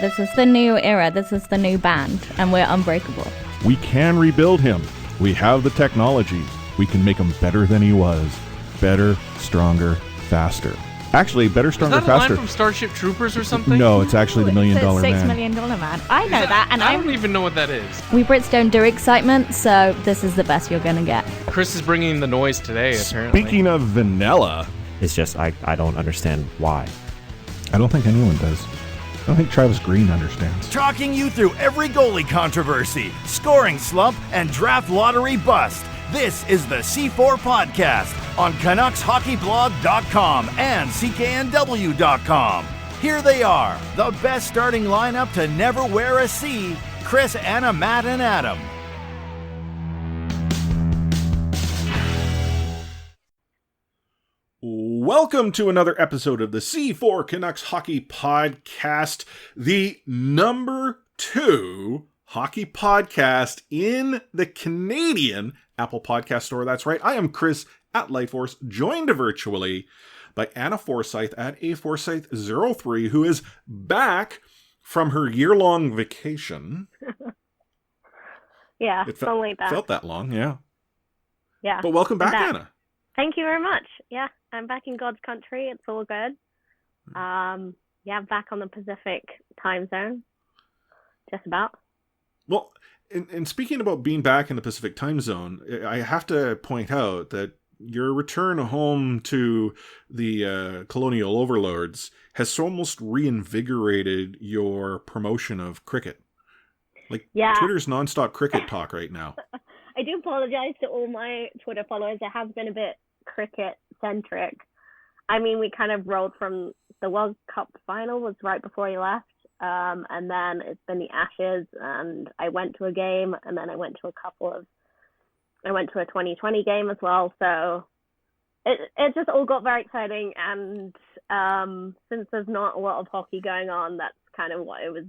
This is the new era. This is the new band, and we're unbreakable. We can rebuild him. We have the technology. We can make him better than he was. Better, stronger, faster. Actually, better, stronger, faster. Is that a faster. line from Starship Troopers or something? No, it's actually the $1 Million Man. $6 Million Man. I know that, and I don't even know what that is. We Brits don't do excitement, so this is the best you're gonna get. Chris is bringing the noise today, apparently. Speaking of vanilla, it's just I don't understand why. I don't think anyone does. I don't think Travis Green understands. Talking you through every goalie controversy, scoring slump, and draft lottery bust. This is the C4 Podcast on CanucksHockeyBlog.com and CKNW.com. Here they are, the best starting lineup to never wear a C, Chris, Anna, Matt, and Adam. Welcome to another episode of the C4 Canucks Hockey Podcast, the number 2 hockey podcast in the Canadian Apple Podcast Store. That's right. I am Chris at Lightforce, joined virtually by Anna Forsyth at aforsyth03, who is back from her year-long vacation. Yeah, it's only back. Felt that long, yeah. Yeah. But welcome back, Anna. Thank you very much. Yeah, I'm back in God's country. It's all good. Yeah, back on the Pacific time zone. Just about. Well, and speaking about being back in the Pacific time zone, I have to point out that your return home to the colonial overlords has almost reinvigorated your promotion of cricket. Like, yeah. Twitter's nonstop cricket talk right now. I do apologize to all my Twitter followers. It has been a bit cricket-centric. I mean, we kind of rolled from the World Cup final was right before I left. And then it's been the Ashes, and I went to a game, and then I went to a 2020 game as well. So it just all got very exciting. And since there's not a lot of hockey going on, that's kind of what I was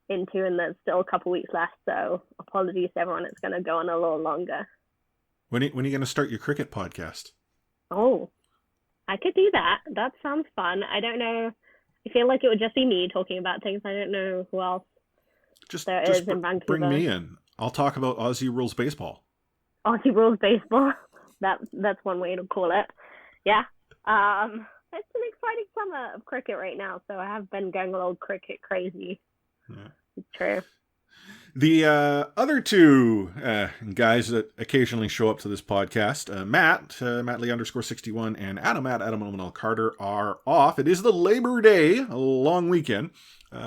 into, and there's still a couple weeks left. So apologies to everyone. It's going to go on a little longer. When are you going to start your cricket podcast? Oh, I could do that. That sounds fun. I don't know. I feel like it would just be me talking about things. I don't know who else there is in Vancouver. Bring me in. I'll talk about Aussie Rules Baseball. Aussie Rules Baseball. That's one way to call it. Yeah. It's an exciting summer of cricket right now, so I have been going a little cricket crazy. Yeah. It's true. The other two guys that occasionally show up to this podcast, Matt Lee _61, and Adam Omanal Carter are off. It is the Labor Day, a long weekend,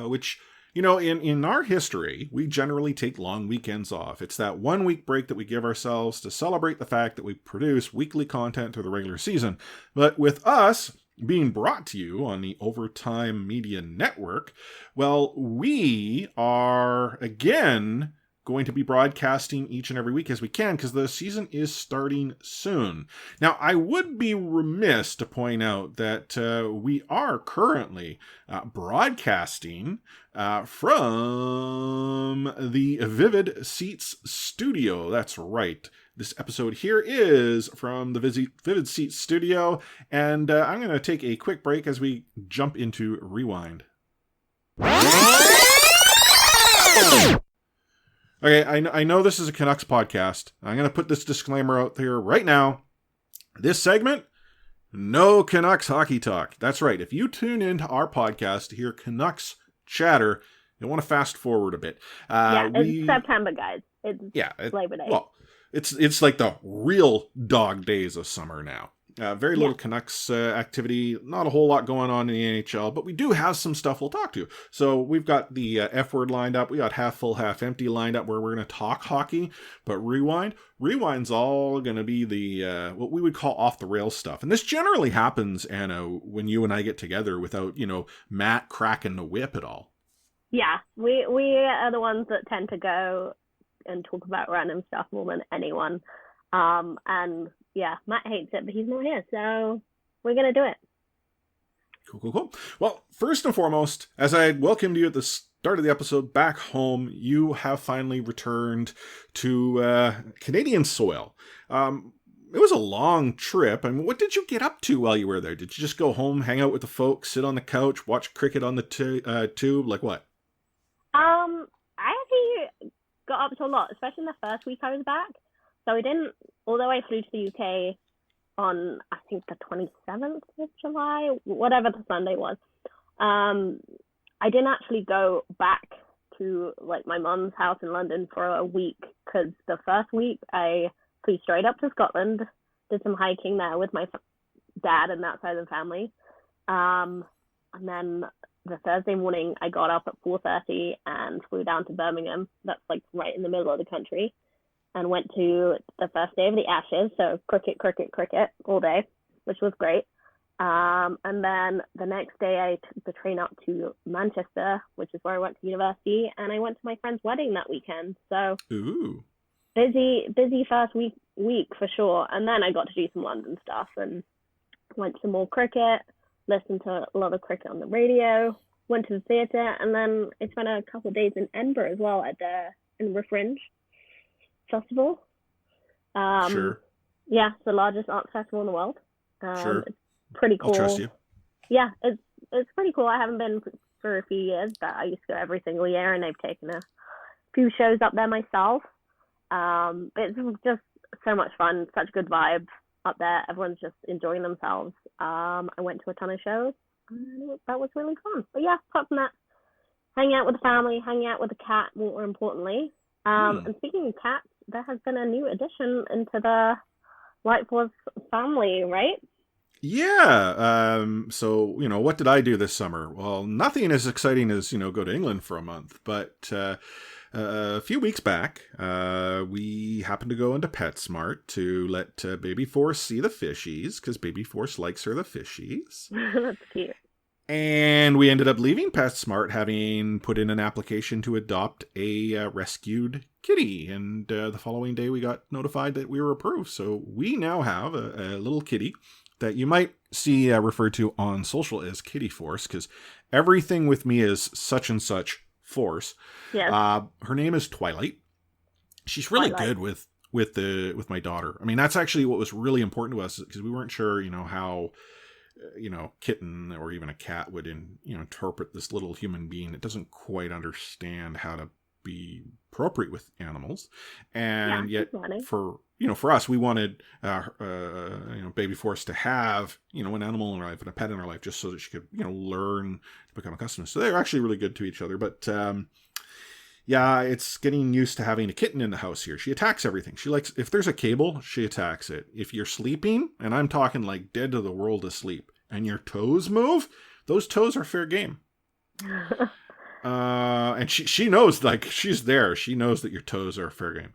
which, you know, in our history, we generally take long weekends off. It's that 1 week break that we give ourselves to celebrate the fact that we produce weekly content through the regular season. But with us being brought to you on the Overtime Media Network, well, we are, again, going to be broadcasting each and every week as we can, because the season is starting soon. Now, I would be remiss to point out that we are currently broadcasting from the Vivid Seats studio. That's right. This episode here is from the Vivid Seats studio, and I'm going to take a quick break as we jump into Rewind. Okay, I know this is a Canucks podcast. I'm going to put this disclaimer out there right now. This segment, no Canucks hockey talk. That's right. If you tune into our podcast to hear Canucks chatter, you'll want to fast forward a bit. It's September, guys. It's Labor Day. Well, it's like the real dog days of summer now. Very little Canucks activity, not a whole lot going on in the NHL, but we do have some stuff we'll talk to. So we've got the F word lined up. We got half full, half empty lined up where we're going to talk hockey. But Rewind's all going to be the what we would call off the rails stuff. And this generally happens, Anna, when you and I get together without, Matt cracking the whip at all. Yeah, we are the ones that tend to go and talk about random stuff more than anyone. And yeah, Matt hates it, but he's not here, so we're going to do it. Cool. Well, first and foremost, as I welcomed you at the start of the episode back home, you have finally returned to Canadian soil. It was a long trip. I mean, what did you get up to while you were there? Did you just go home, hang out with the folks, sit on the couch, watch cricket on the tube? Like what? got up to a lot, especially in the first week I was back. So although I flew to the UK on, I think, the 27th of July, whatever the Sunday was, I didn't actually go back to like my mum's house in London for a week, because the first week I flew straight up to Scotland, did some hiking there with my dad and that side of the family. And then the Thursday morning I got up at 4:30 and flew down to Birmingham. That's like right in the middle of the country, and went to the first day of the Ashes. So cricket all day, which was great. And then the next day I took the train up to Manchester, which is where I went to university, and I went to my friend's wedding that weekend. So Ooh. busy first week for sure. And then I got to do some London stuff and went to more cricket, listened to a lot of cricket on the radio, went to the theatre, and then I spent a couple of days in Edinburgh as well at the Edinburgh Fringe Festival. Sure. Yeah, it's the largest arts festival in the world. Sure. It's pretty cool. I'll trust you. Yeah, it's pretty cool. I haven't been for a few years, but I used to go every single year, and I've taken a few shows up there myself. But it's just so much fun, such good vibes up there. Everyone's just enjoying themselves. I went to a ton of shows, and that was really fun. But yeah, apart from that, hanging out with the family, hanging out with the cat, more importantly. And speaking of cats, there has been a new addition into the Light Force family, right? Yeah. So, what did I do this summer? Well, nothing as exciting as, go to England for a month. But a few weeks back, we happened to go into PetSmart to let Baby Force see the fishies, because Baby Force likes her the fishies. That's cute. And we ended up leaving PetSmart, having put in an application to adopt a rescued kitty. And the following day, we got notified that we were approved. So we now have a little kitty that you might see referred to on social as Kitty Force, because everything with me is such and such Force. Yeah. Her name is Twilight. She's really good with my daughter. I mean, that's actually what was really important to us, because we weren't sure, how kitten or even a cat would interpret this little human being that doesn't quite understand how to be appropriate with animals. And yet for us, we wanted Baby Force to have an animal in her life and a pet in her life, just so that she could learn to become accustomed. So they're actually really good to each other. But it's getting used to having a kitten in the house here. She attacks everything. She likes, if there's a cable, she attacks it. If you're sleeping, and I'm talking like dead to the world asleep, and your toes move, those toes are fair game. And she knows, like, she's there. She knows that your toes are fair game.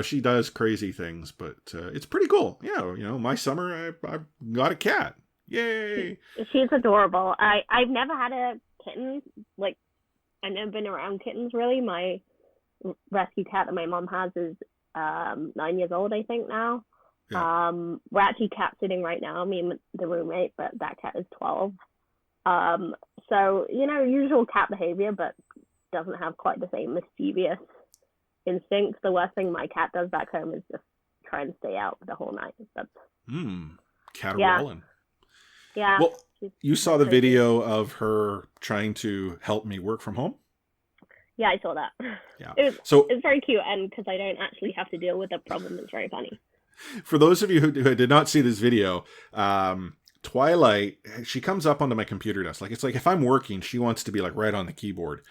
She does crazy things, but it's pretty cool. Yeah, my summer, I got a cat. Yay! She's adorable. I've never had a kitten. Like, I've never been around kittens, really. My rescue cat that my mom has is 9 years old, I think, now. Yeah. We're actually cat sitting right now, me and the roommate, but that cat is 12. So, usual cat behavior, but doesn't have quite the same mischievous instincts. The worst thing my cat does back home is just try and stay out the whole night. Caterwauling. Yeah. Well, you saw the video of her trying to help me work from home? Yeah, I saw that. Yeah. It's very cute, and because I don't actually have to deal with the problem, it's very funny. For those of you who did not see this video, Twilight, she comes up onto my computer desk. It's like if I'm working, she wants to be like right on the keyboard.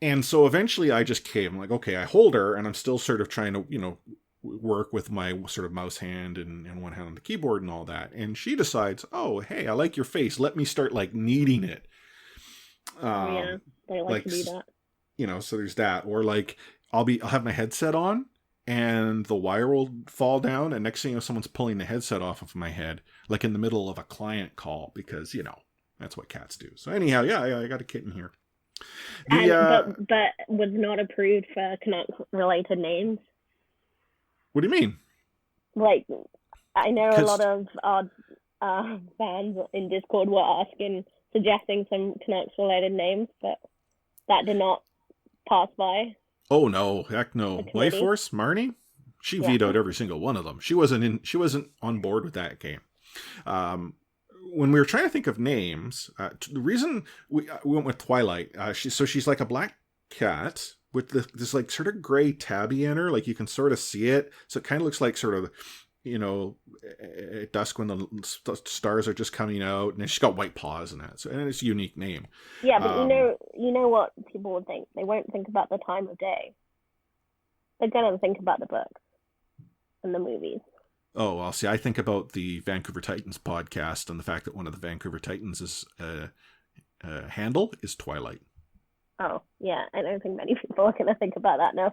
And so eventually I just cave. I'm like, okay, I hold her, and I'm still sort of trying to, work with my sort of mouse hand and one hand on the keyboard and all that. And she decides, oh, hey, I like your face. Let me start like kneading it. Yeah, they like to do that. So there's that. Or like I'll have my headset on, and the wire will fall down, and next thing you know, someone's pulling the headset off of my head, like in the middle of a client call, because that's what cats do. So anyhow, I got a kitten here. But was not approved for Canucks related names. What do you mean? Like, I know a lot of our fans in Discord were suggesting some Canucks related names, but that did not pass by. Oh no, heck no. Life Force, Marnie? She vetoed every single one of them. She wasn't on board with that game. When we were trying to think of names, the reason we went with Twilight, she's like a black cat, with this like sort of gray tabby in her. Like you can sort of see it. So it kind of looks like sort of, at dusk when the stars are just coming out, and she's got white paws and that. So, and it's a unique name. Yeah, but you know what people would think. They won't think about the time of day. They're gonna think about the books and the movies. Oh, well, see, I think about the Vancouver Titans podcast and the fact that one of the Vancouver Titans' handle is Twilight. Oh, yeah. I don't think many people are going to think about that now.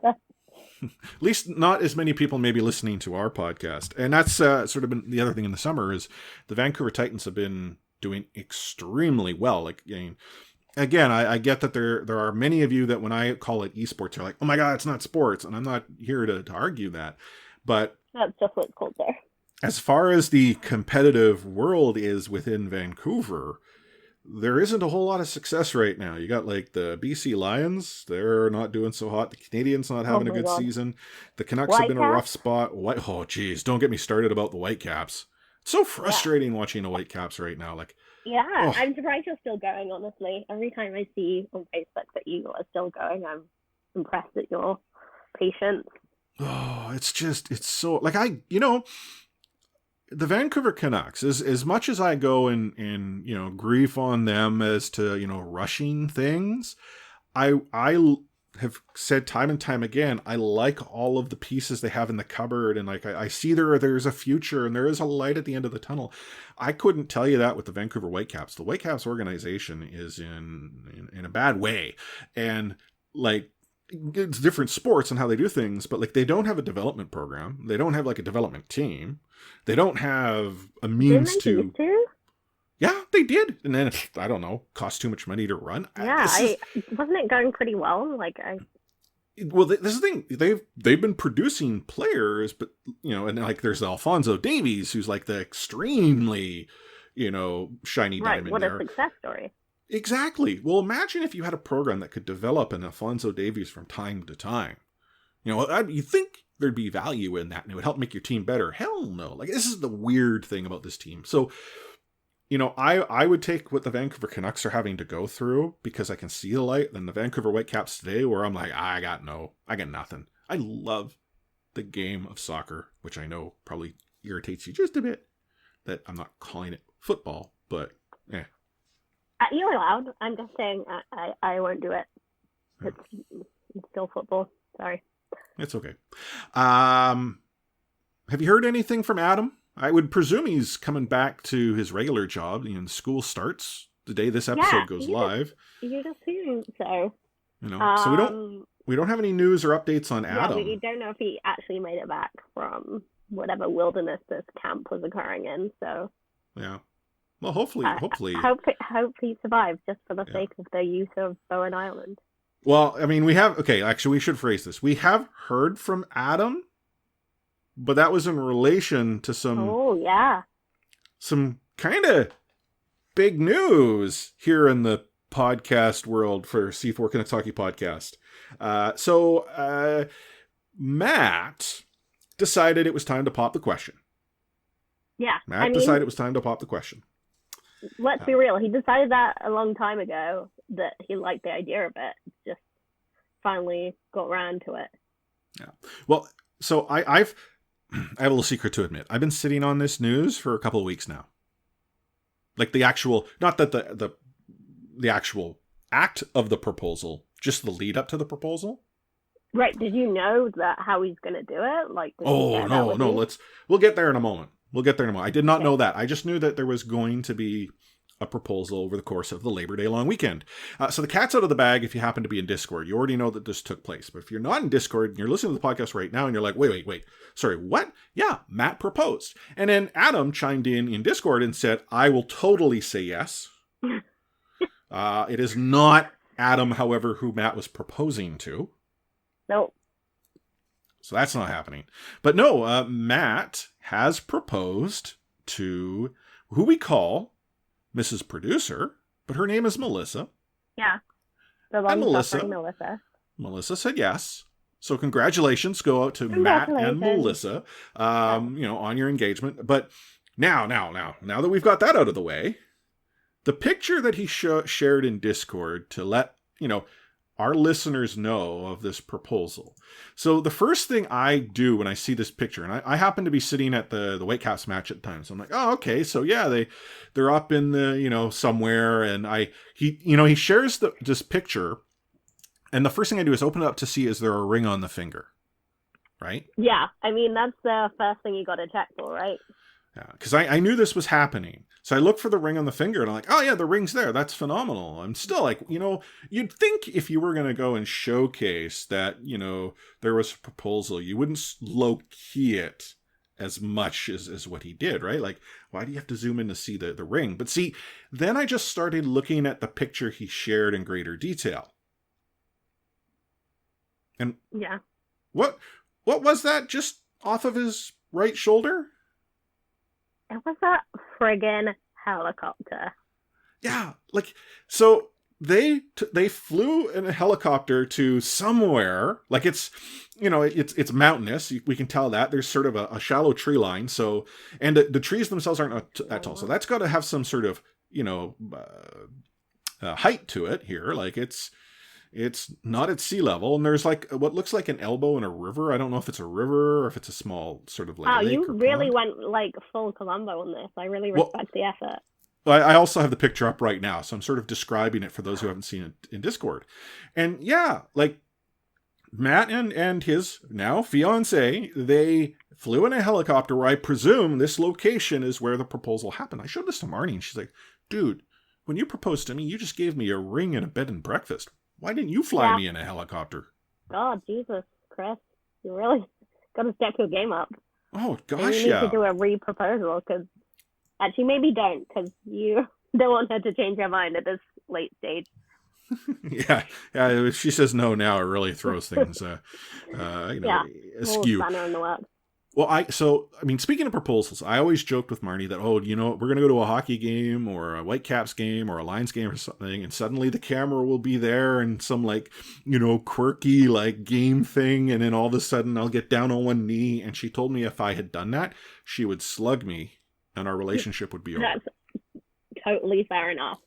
At least not as many people maybe listening to our podcast. And that's sort of been the other thing in the summer is the Vancouver Titans have been doing extremely well. Like, again, I get that there are many of you that when I call it esports are like, oh my God, it's not sports. And I'm not here to argue that. But that's just what it's called there. As far as the competitive world is within Vancouver, there isn't a whole lot of success right now. You got like the BC Lions, they're not doing so hot. The Canadians not having a good season. The Canucks have been a rough spot. Oh, geez, don't get me started about the Whitecaps. It's so frustrating watching the Whitecaps right now. Like, I'm surprised you're still going, honestly. Every time I see on Facebook that you are still going, I'm impressed at your patience. Oh, it's so, like, the Vancouver Canucks, as much as I go and grief on them as to, rushing things, I have said time and time again, I like all of the pieces they have in the cupboard, and like I see there's a future and there is a light at the end of the tunnel. I couldn't tell you that with the Vancouver Whitecaps. The Whitecaps organization is in a bad way, and like, it's different sports and how they do things, but like they don't have a development program. They don't have like a development team. They don't have a means to. Yeah, they did, and then I don't know, cost too much money to run. Yeah, wasn't it going pretty well? Well, this is the thing. They've been producing players, but and like there's Alphonso Davies, who's like the extremely, shiny diamond. What a success story. Exactly. Well, imagine if you had a program that could develop an Alphonso Davies from time to time. You think there'd be value in that and it would help make your team better. Hell no. Like, this is the weird thing about this team. So, I would take what the Vancouver Canucks are having to go through because I can see the light than the Vancouver Whitecaps today where I'm like, I got nothing. I love the game of soccer, which I know probably irritates you just a bit that I'm not calling it football, but you're allowed. I'm just saying I won't do it. It's still football. Sorry. It's okay. Have you heard anything from Adam? I would presume he's coming back to his regular job. School starts the day this episode goes live. You'd assume so. So we don't have any news or updates on Adam. We don't know if he actually made it back from whatever wilderness this camp was occurring in. So yeah. Well, hopefully. Hope he survives just for the sake of the use of Bowen Island. Well, I mean, actually, we should phrase this. We have heard from Adam, but that was in relation to some kind of big news here in the podcast world for C4 Canucks Hockey Podcast. So Matt decided it was time to pop the question. Yeah. Matt decided it was time to pop the question. Let's be real. He decided that a long time ago that he liked the idea of it. Just finally got around to it. Yeah. Well, so I have a little secret to admit. I've been sitting on this news for a couple of weeks now. Like the actual, not that the actual act of the proposal, just the lead up to the proposal. Right. Did you know that how he's going to do it? We'll get there in a moment. I did not know that. I just knew that there was going to be a proposal over the course of the Labor Day long weekend. So the cat's out of the bag if you happen to be in Discord. You already know that this took place. But if you're not in Discord and you're listening to the podcast right now and you're like, wait, sorry, what? Yeah, Matt proposed. And then Adam chimed in Discord and said, I will totally say yes. It is not Adam, however, who Matt was proposing to. Nope. So that's not happening. But no, Matt has proposed to who we call Mrs. Producer, but her name is Melissa. Yeah. And Melissa said yes. So congratulations go out to Matt and Melissa, on your engagement. But now that we've got that out of the way, the picture that he shared in Discord to let, our listeners know of this proposal. So the first thing I do when I see this picture, and I happen to be sitting at the Whitecaps match at the time, so I'm like, oh, okay, so yeah, they're up in the, somewhere, and he shares this picture, and the first thing I do is open it up to see, is there a ring on the finger, right? Yeah, I mean, that's the first thing you got to check for, right? Yeah, because I knew this was happening. So I look for the ring on the finger, and I'm like, oh yeah, the ring's there. That's phenomenal. I'm still like, you'd think if you were going to go and showcase that, there was a proposal, you wouldn't low-key it as much as what he did, right? Like, why do you have to zoom in to see the ring? But see, then I just started looking at the picture he shared in greater detail. And yeah, what was that just off of his right shoulder? it was a friggin' helicopter. Yeah, like, so they flew in a helicopter to somewhere, like it's mountainous. We can tell that there's sort of a shallow tree line. So, and the trees themselves aren't that tall. So that's got to have some sort of, height to it here. Like it's not at sea level, and there's like what looks like an elbow in a river. I don't know if it's a river or if it's a small sort of like lake. You or really pond. went like full Columbo on this. I really respect the effort. I also have the picture up right now, so I'm sort of describing it for those who haven't seen it in Discord. And yeah, like Matt and his now fiance, they flew in a helicopter where I presume this location is where the proposal happened. I showed this to Marnie, and she's like, dude, when you proposed to me, you just gave me a ring and a bed and breakfast. Why didn't you fly me in a helicopter? Oh, Jesus, Chris. You really got to step your game up. Oh, gosh, and you need to do a re-proposal, because... Actually, maybe don't, because you don't want her to change her mind at this late stage. Yeah. If she says no now, it really throws things, askew. Spanner in the works. Well, speaking of proposals, I always joked with Marnie that, we're going to go to a hockey game or a Whitecaps game or a Lions game or something, and suddenly the camera will be there and some quirky game thing, and then all of a sudden I'll get down on one knee, and she told me if I had done that, she would slug me and our relationship would be over. That's totally fair enough.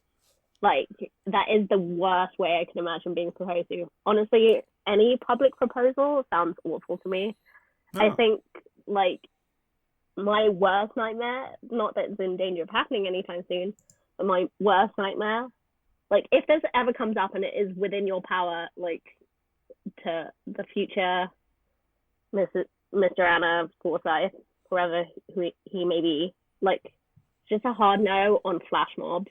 Like, that is the worst way I can imagine being proposed to. Honestly, any public proposal sounds awful to me. No. I think, my worst nightmare, not that it's in danger of happening anytime soon, but my worst nightmare, if this ever comes up and it is within your power, to the future Mr. Anna Forsyth, whoever he may be, just a hard no on flash mobs.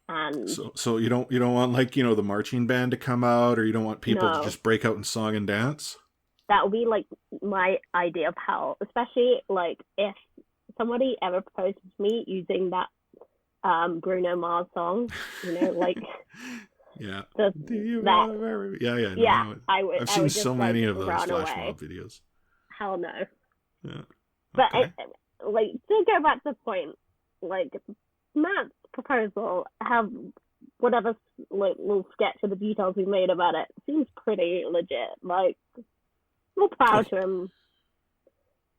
And so you don't want the marching band to come out, or you don't want people to just break out in song and dance? That would be my idea of hell, especially if somebody ever proposes to me using that Bruno Mars song, yeah. Yeah, I would. I've seen so many of those flash mob videos. Hell no. Yeah. But okay. To go back to the point, Matt's proposal, have whatever little sketch of the details we made about it, seems pretty legit. More proud to him.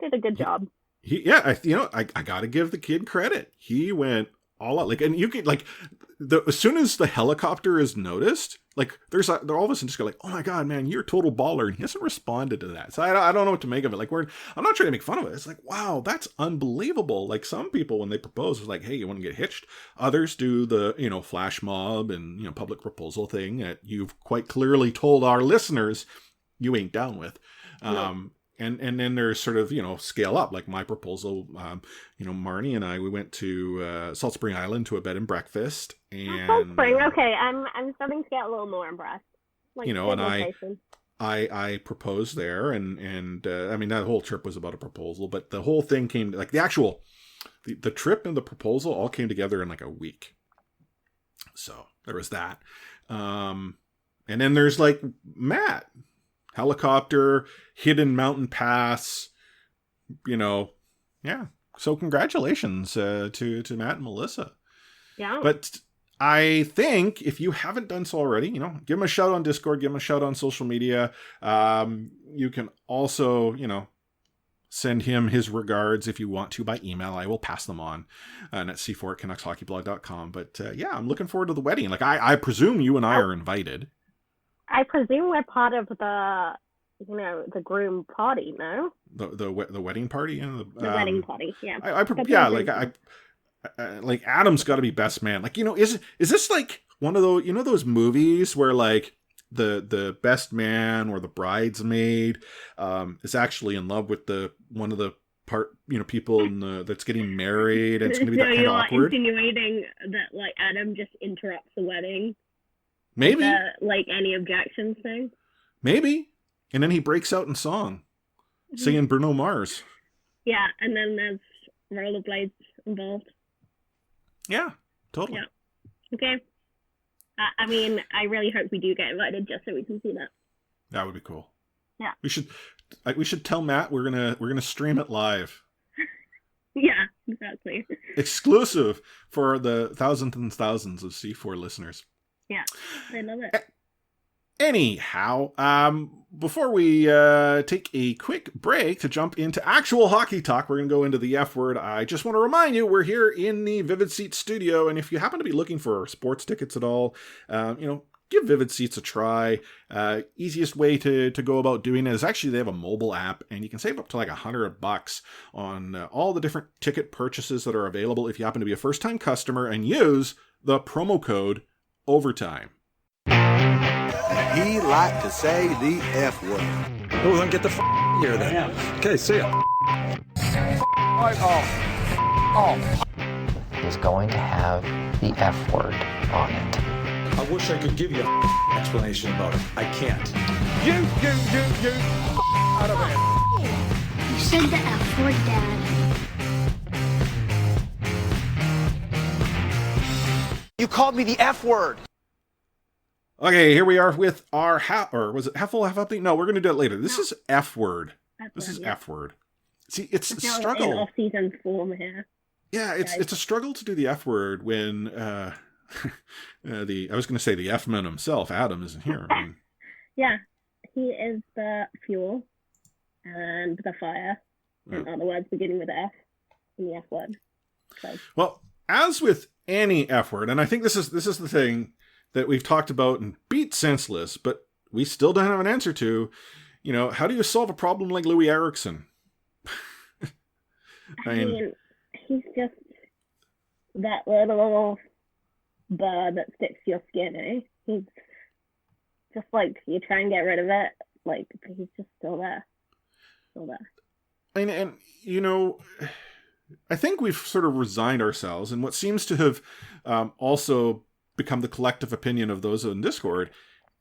Did a good job. I gotta give the kid credit. He went all out. And you can as soon as the helicopter is noticed, they're all of a sudden just go oh my god, man, you're a total baller, and he hasn't responded to that. So I don't know what to make of it. I'm not trying to make fun of it. It's wow, that's unbelievable. Some people when they propose it's hey, you want to get hitched. Others do the flash mob and public proposal thing that you've quite clearly told our listeners you ain't down with. No. And then there's sort of, scale up, my proposal, Marnie and I, we went to Salt Spring Island to a bed and breakfast. And Salt Spring, okay, I'm starting to get a little more impressed. And I proposed there, and that whole trip was about a proposal, but the whole thing came, the trip and the proposal all came together in a week. So there was that. And then there's Matt. Helicopter, hidden mountain pass, yeah. So congratulations to Matt and Melissa. Yeah. But I think if you haven't done so already, give them a shout on Discord, give them a shout on social media. You can also, send him his regards if you want to by email. I will pass them on and at c4@canuckshockeyblog.com. But I'm looking forward to the wedding. I presume you and I are invited. I presume we're part of the groom party, no? The wedding party and The wedding party, yeah. Like Adam's got to be best man. Like, is this like one of those, those movies where like the best man or the bridesmaid is actually in love with one of the people that's getting married, and it's going to be that kind of awkward. Insinuating that like Adam just interrupts the wedding. Maybe. Like any objections thing. Maybe. And then he breaks out in song, singing Bruno Mars. Yeah, and then there's rollerblades involved. Yeah, totally. Yeah. Okay. I mean, I really hope we do get invited just so we can see that. That would be cool. Yeah. We should tell Matt we're gonna stream it live. Yeah, exactly. Exclusive for the thousands and thousands of C4 listeners. Yeah, I love it. Anyhow, before we take a quick break to jump into actual hockey talk, we're going to go into the F word. I just want to remind you, we're here in the Vivid Seats studio, and if you happen to be looking for sports tickets at all, give Vivid Seats a try. Easiest way to go about doing it is actually they have a mobile app, and you can save up to like $100 on all the different ticket purchases that are available if you happen to be a first-time customer and use the promo code OVERTIME. He liked to say the F word. Well, then get the here then. Okay, see ya. Is going to have the F word on it. I wish I could give you an explanation about it. I can't. You, out of here. You said the F word, Dad. You called me the F word. Okay, here we are with our was it half full, half empty? No, we're going to do it later. This is F word. This is F word. See, it's a struggle. In off-season form here. Yeah, it's a struggle to do the F word when I was going to say the F-man himself, Adam, isn't here. I mean, yeah, he is the fuel and the fire. In other words, beginning with F in the F word. So. Well, as with any F word, and I think this is the thing that we've talked about and beat senseless, but we still don't have an answer to, how do you solve a problem like Loui Eriksson? I mean, he's just that little bird that sticks to your skin, eh? He's just like, you try and get rid of it, like, he's just still there. And I think we've sort of resigned ourselves, and what seems to have also become the collective opinion of those in Discord,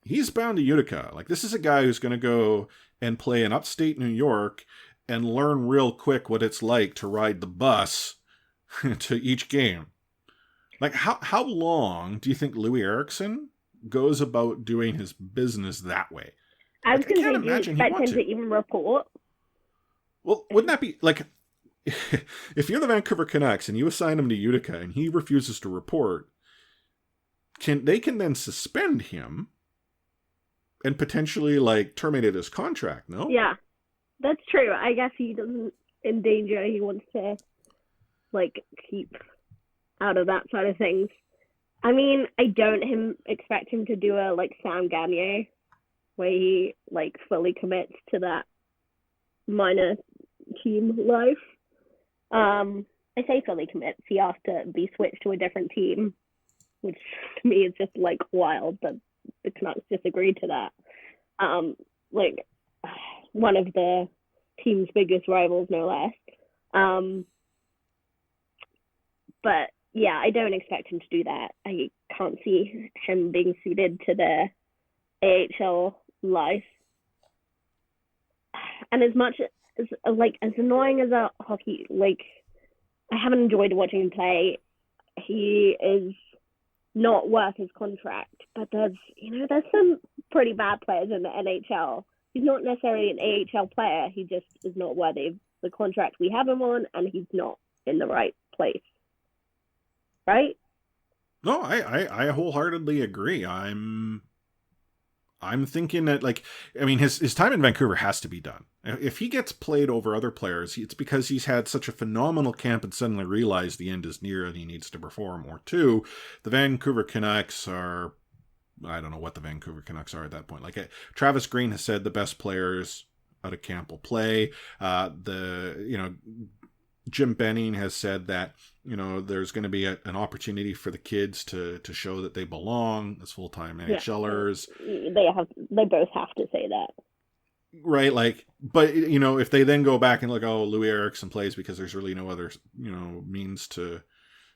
he's bound to Utica. Like, this is a guy who's going to go and play in upstate New York and learn real quick what it's like to ride the bus to each game. Like, how long do you think Loui Eriksson goes about doing his business that way? I was going to say, do you expect him to even report? Well, wouldn't that be, like, if you're the Vancouver Canucks and you assign him to Utica and he refuses to report, they can then suspend him and potentially like terminate his contract, no? Yeah, that's true. I guess he doesn't endanger. He wants to like keep out of that side of things. I mean, I don't expect him to do a like Sam Gagner where he like fully commits to that minor team life. I say fully commits. He has to be switched to a different team, which to me is just like wild that the Canucks just agreed to that. Like one of the team's biggest rivals, no less. But yeah, I don't expect him to do that. I can't see him being suited to the AHL life. And as much as like as annoying as a hockey, like I haven't enjoyed watching him play. He is not worth his contract, but there's some pretty bad players in the NHL. He's not necessarily an AHL player. He just is not worthy of the contract we have him on, and he's not in the right place. Right? No, I wholeheartedly agree. I'm thinking that, like, I mean, his time in Vancouver has to be done. If he gets played over other players, it's because he's had such a phenomenal camp and suddenly realized the end is near and he needs to perform. Or two, the Vancouver Canucks are I don't know what the Vancouver Canucks are at that point. Like Travis Green has said the best players out of camp will play. Jim Benning has said that, there's going to be an opportunity for the kids to show that they belong as full-time NHLers. They both have to say that. Right, but if they then go back and look, Loui Eriksson plays because there's really no other, means to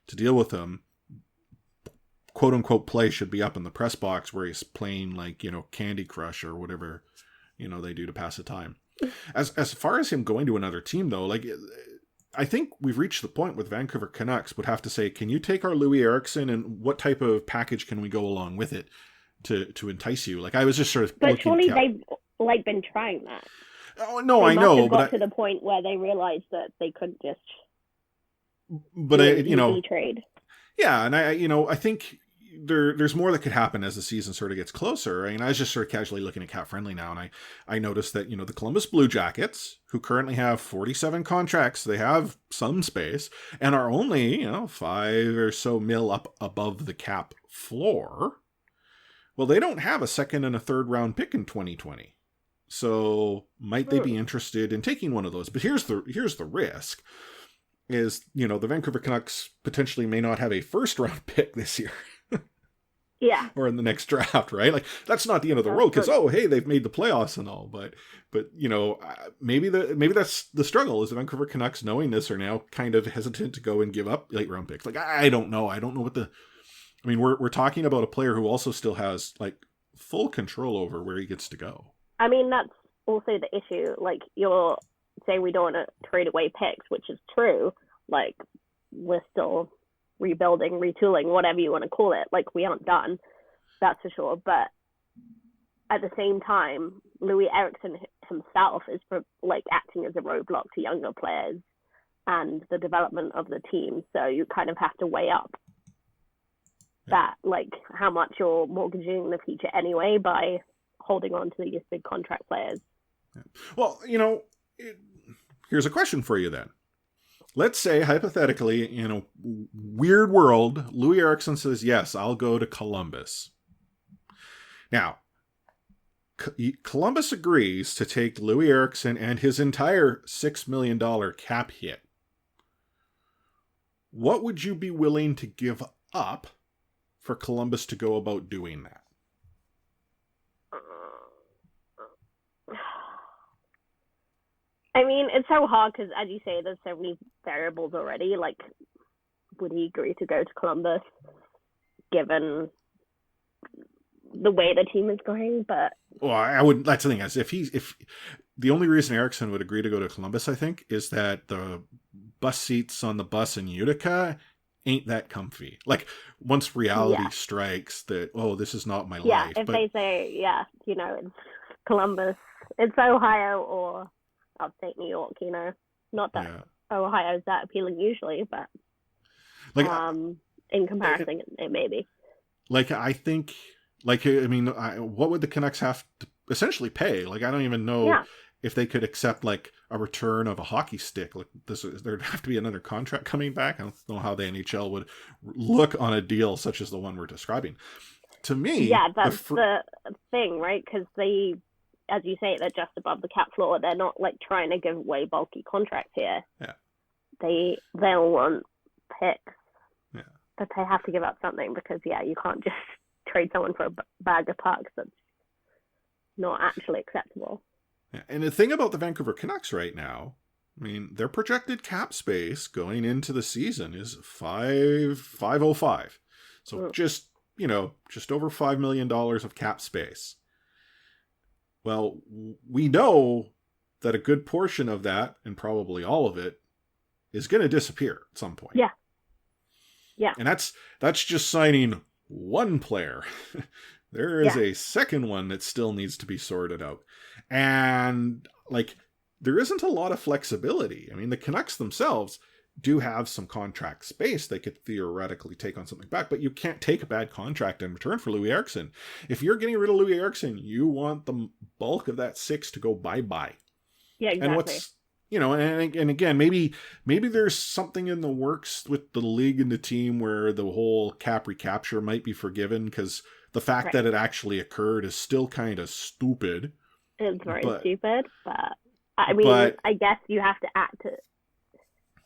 deal with him. "Quote unquote" play should be up in the press box where he's playing Candy Crush or whatever, they do to pass the time. As far as him going to another team though, I think we've reached the point with Vancouver Canucks would have to say, can you take our Loui Eriksson and what type of package can we go along with it to entice you? I was just sort of. But surely they've been trying that. Oh no, I know. But got to the point where they realized that they couldn't just. But trade. Yeah, and I think there's more that could happen as the season sort of gets closer. I was just sort of casually looking at Cap Friendly now, and I noticed that the Columbus Blue Jackets, who currently have 47 contracts, they have some space and are only 5 or so mil up above the cap floor. Well, they don't have a second and a third round pick in 2020. So might they be interested in taking one of those? But here's the risk is, the Vancouver Canucks potentially may not have a first round pick this year. Yeah. Or in the next draft, right? That's not the end of the road because, hey, they've made the playoffs and all. But maybe that's the struggle is the Vancouver Canucks, knowing this, are now kind of hesitant to go and give up late round picks. I don't know. I don't know what we're talking about a player who also still has full control over where he gets to go. I mean, that's also the issue. You're saying we don't want to trade away picks, which is true. We're still rebuilding, retooling, whatever you want to call it. We aren't done, that's for sure. But at the same time, Loui Eriksson himself is acting as a roadblock to younger players and the development of the team. So you kind of have to weigh up that, how much you're mortgaging the future anyway by holding on to these big contract players. Yeah. Well, here's a question for you then. Let's say, hypothetically, in a weird world, Loui Eriksson says, yes, I'll go to Columbus. Now, Columbus agrees to take Loui Eriksson and his entire $6 million cap hit. What would you be willing to give up for Columbus to go about doing that? I mean, it's so hard because, as you say, there's so many variables already. Would he agree to go to Columbus given the way the team is going? But I wouldn't. That's the thing is, if the only reason Eriksson would agree to go to Columbus, I think, is that the bus seats on the bus in Utica ain't that comfy. Once reality strikes that, this is not my life. If they say, it's Columbus, it's Ohio or upstate New York, not that Ohio is that appealing usually, but in comparison, it may be. I think, what would the Canucks have to essentially pay? I don't even know if they could accept a return of a hockey stick. There'd have to be another contract coming back. I don't know how the NHL would look on a deal such as the one we're describing. To me, that's the thing, right? Because they, as you say, they're just above the cap floor. They're not trying to give away bulky contracts here. Yeah. They'll want picks. Yeah. But they have to give up something because you can't just trade someone for a bag of pucks. That's not actually acceptable. Yeah. And the thing about the Vancouver Canucks right now, their projected cap space going into the season is $505. So just over $5 million of cap space. Well, we know that a good portion of that, and probably all of it, is going to disappear at some point. Yeah. Yeah. And that's just signing one player. There is a second one that still needs to be sorted out. And there isn't a lot of flexibility. The Canucks themselves do have some contract space. They could theoretically take on something back, but you can't take a bad contract in return for Loui Eriksson. If you're getting rid of Loui Eriksson, you want the bulk of that 6 to go bye-bye. Yeah, exactly. And what's, and again, maybe there's something in the works with the league and the team where the whole cap recapture might be forgiven because The fact Right. that it actually occurred is still kind of stupid. It's very But- stupid, but I mean, but- I guess you have to act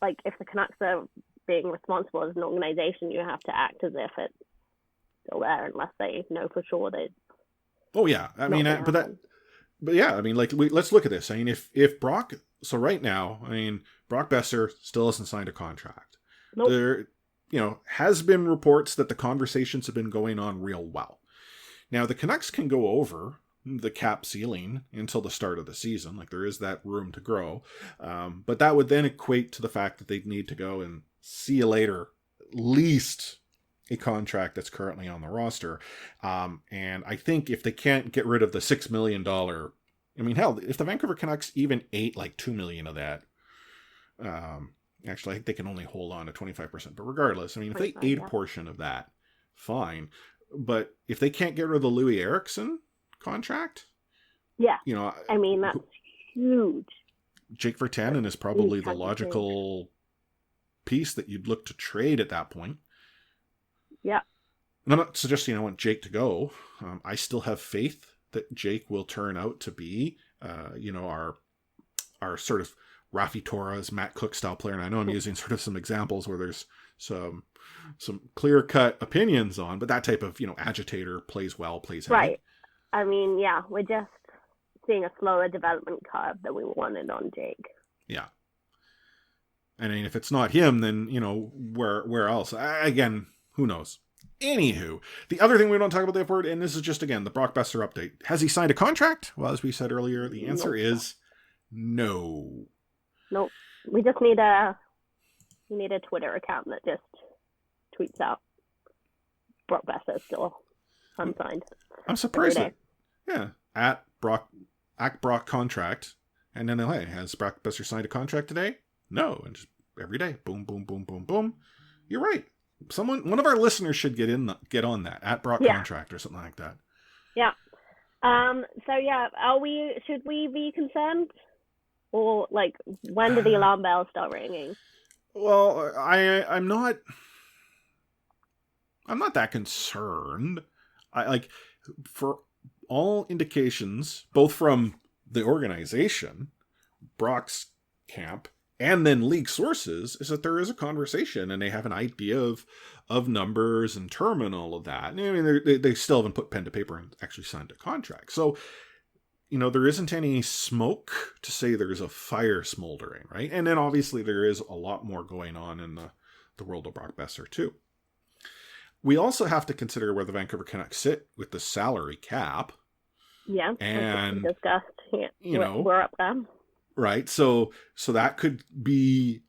like if the Canucks are being responsible as an organization, you have to act as if it's still there, unless they know for sure that. Oh yeah, I mean, Nothing happened. but yeah, I mean, like let's look at this. I mean, if Brock, so right now, I mean, Brock Boeser still hasn't signed a contract. Nope. There, has been reports that the conversations have been going on real well. Now the Canucks can go over the cap ceiling until the start of the season. Like there is that room to grow, but that would then equate to the fact that they'd need to go and see you later, at least a contract that's currently on the roster. And I think if they can't get rid of the $6 million, I mean, hell, if the Vancouver Canucks even ate like $2 million of that, actually, I think they can only hold on to 25%. But regardless, I mean, if they ate a portion of that, fine. But if they can't get rid of the Loui Eriksson contract, Yeah. I mean, that's huge. Jake Virtanen is probably the Huge. logical piece that you'd look to trade at that point. Yeah. And I'm not suggesting I want Jake to go. I still have faith that Jake will turn out to be, our sort of Rafi Torres, Matt Cook style player. And I know I'm using sort of some examples where there's some clear-cut opinions on, but that type of, agitator plays well, plays heavy. Right. I mean, yeah, we're just seeing a slower development curve that we wanted on Jake. Yeah. I mean, if it's not him, then, where else? Again, who knows? Anywho, the other thing we don't talk about the F word, and this is just, again, the Brock Boeser update. Has he signed a contract? Well, as we said earlier, the answer is no. Nope. We just need a Twitter account that just tweets out Brock Boeser is still unsigned. I'm surprised Every that, at Brock contract, and then hey, has Brock Boeser signed a contract today? No, and just every day, boom, boom, boom, boom, boom. You're right. One of our listeners should get on that at Brock contract or something like that. Yeah. So yeah, should we be concerned, or like when do the alarm bells start ringing? Well, I'm not that concerned. I like, for all indications, both from the organization, Brock's camp, and then league sources, is that there is a conversation and they have an idea of numbers and term and all of that. I mean, they still haven't put pen to paper and actually signed a contract. So, there isn't any smoke to say there's a fire smoldering, right? And then obviously there is a lot more going on in the world of Brock Boeser too. We also have to consider where the Vancouver Canucks sit with the salary cap. Yeah, and discussed. Yeah, we're up there. Right, so that could be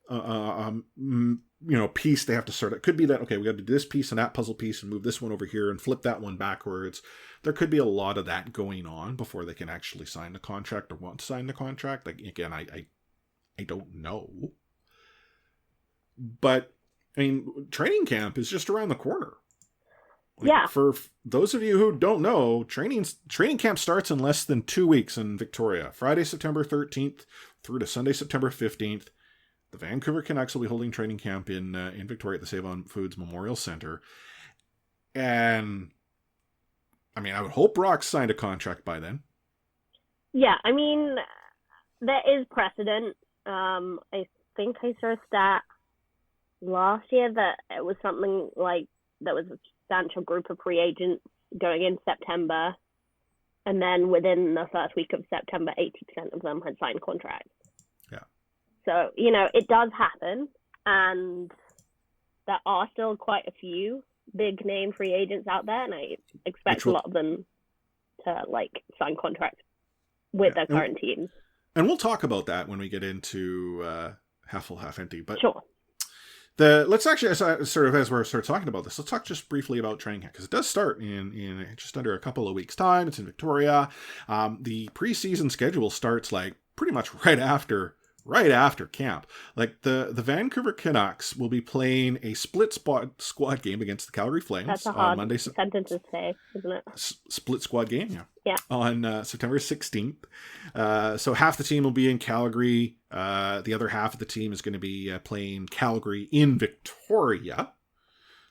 piece they have to sort. It could be that, okay, we got to do this piece and that puzzle piece and move this one over here and flip that one backwards. There could be a lot of that going on before they can actually sign the contract or want to sign the contract. Like, again, I don't know, but I mean, training camp is just around the corner. Like, yeah. For those of you who don't know, training camp starts in less than 2 weeks in Victoria. Friday, September 13th through to Sunday, September 15th. The Vancouver Canucks will be holding training camp in Victoria at the Save On Foods Memorial Center. And, I mean, I would hope Brock signed a contract by then. Yeah, I mean, there is precedent. I think I saw a stat last year that it was something like there was a substantial group of free agents going in September, and then within the first week of September, 80% of them had signed contracts. Yeah. So, it does happen, and there are still quite a few big name free agents out there, and I expect a lot of them to sign contracts with their current teams. And we'll talk about that when we get into half full, half empty. But sure. Let's actually, as we're talking about this, let's talk just briefly about training camp, because it does start in just under a couple of weeks' time. It's in Victoria. The preseason schedule starts pretty much right after camp. The Vancouver Canucks will be playing a split squad game against the Calgary Flames. That's a on hard Monday. sentence to say, isn't it? Split squad game, yeah. Yeah. On September 16th. So half the team will be in Calgary. The other half of the team is going to be playing Calgary in Victoria.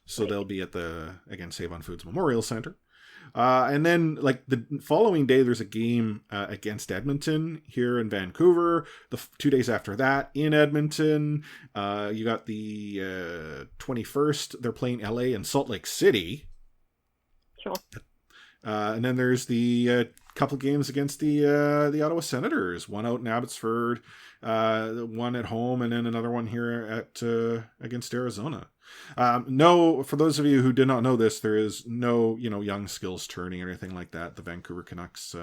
So they'll be at the, again, Save on Foods Memorial Center. And then, like, the following day, there's a game against Edmonton here in Vancouver. 2 days after that, in Edmonton. You got the 21st, they're playing LA and Salt Lake City. Sure. And then there's the couple games against the Ottawa Senators. One out in Abbotsford, one at home, and then another one here at against Arizona. No, for those of you who did not know this, there is no, young skills tourney or anything like that. The Vancouver Canucks.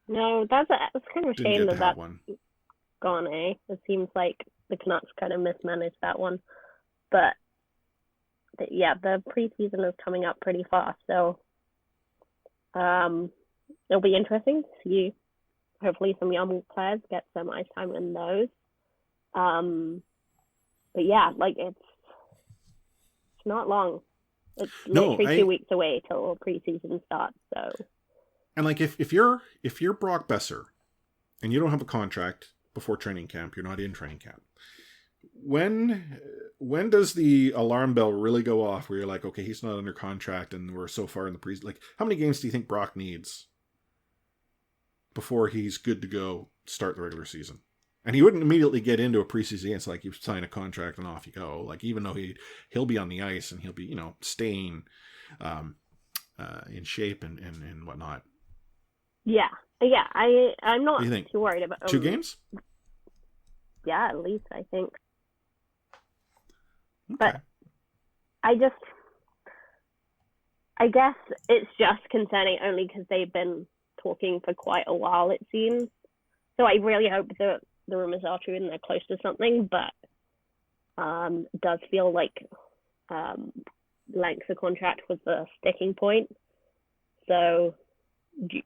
No, that's kind of a shame that that's one. Gone, eh? It seems like the Canucks kind of mismanaged that one. But, yeah, the preseason is coming up pretty fast, so it'll be interesting to see. Hopefully some young players get some ice time in those. But, yeah, like, it's not long. It's literally 2 weeks away till preseason starts. So, and like if you're Brock Boeser, and you don't have a contract before training camp, you're not in training camp. When does the alarm bell really go off? Where you're like, okay, he's not under contract, and we're so far in the preseason. Like, how many games do you think Brock needs before he's good to go start the regular season? And he wouldn't immediately get into a preseason. It's like you sign a contract and off you go. Like, even though he'll be on the ice and he'll be, staying in shape and whatnot. Yeah. I'm not too worried about 2 games. Yeah, at least I think. Okay. But I guess it's just concerning only because they've been talking for quite a while, it seems. So I really hope that the rumors are true and they're close to something, but it does feel like length of contract was the sticking point. So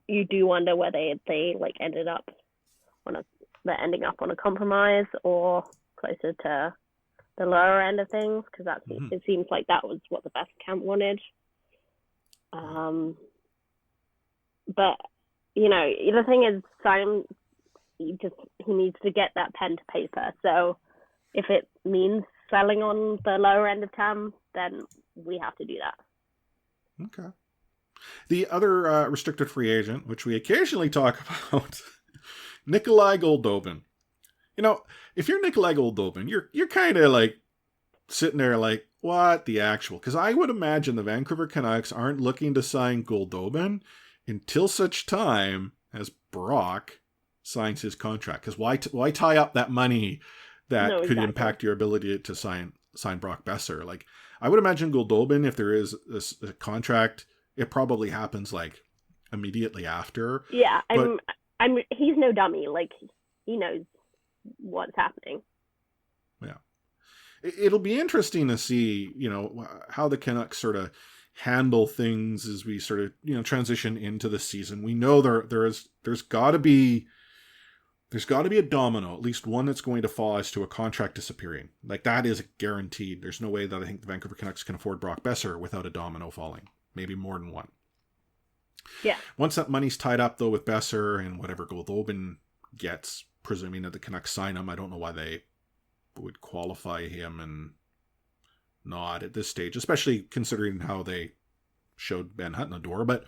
you do wonder whether they like ending up on a compromise or closer to the lower end of things, because it seems like that was what the best camp wanted. But the thing is, Simon, he needs to get that pen to paper. So if it means selling on the lower end of town, then we have to do that. Okay. The other restricted free agent, which we occasionally talk about, Nikolai Goldobin. If you're Nikolai Goldobin, you're kind of like sitting there like, what the actual? Because I would imagine the Vancouver Canucks aren't looking to sign Goldobin until such time as Brock signs his contract. Because why tie up that money that could impact your ability to sign Brock Boeser? Like, I would imagine Goldobin, if there is a contract, it probably happens like immediately after. Yeah, he's no dummy. Like, he knows what's happening. Yeah, it'll be interesting to see, how the Canucks sort of handle things as we sort of transition into the season. We know there's got to be a domino, at least one that's going to fall as to a contract disappearing. Like, that is guaranteed. There's no way that I think the Vancouver Canucks can afford Brock Boeser without a domino falling. Maybe more than one. Yeah. Once that money's tied up, though, with Boeser and whatever Goldobin gets, presuming that the Canucks sign him, I don't know why they would qualify him and not at this stage, especially considering how they showed Ben Hutton the door. But,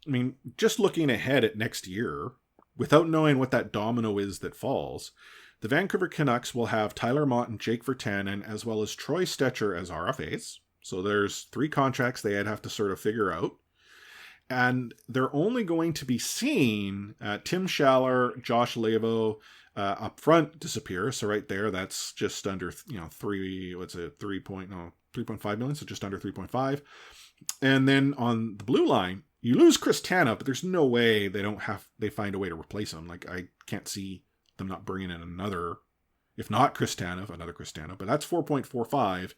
I mean, just looking ahead at next year, without knowing what that domino is that falls, the Vancouver Canucks will have Tyler Mott and Jake Virtanen, as well as Troy Stecher as RFAs. So there's 3 contracts they'd have to sort of figure out. And they're only going to be seeing Tim Schaller, Josh Levo up front disappear. So right there, that's just under, 3.5 million. So just under 3.5. And then on the blue line, you lose Chris Tanev, but there's no way they find a way to replace him. Like, I can't see them not bringing in another, if not Chris Tanev, another Chris Tanev, but that's 4.45.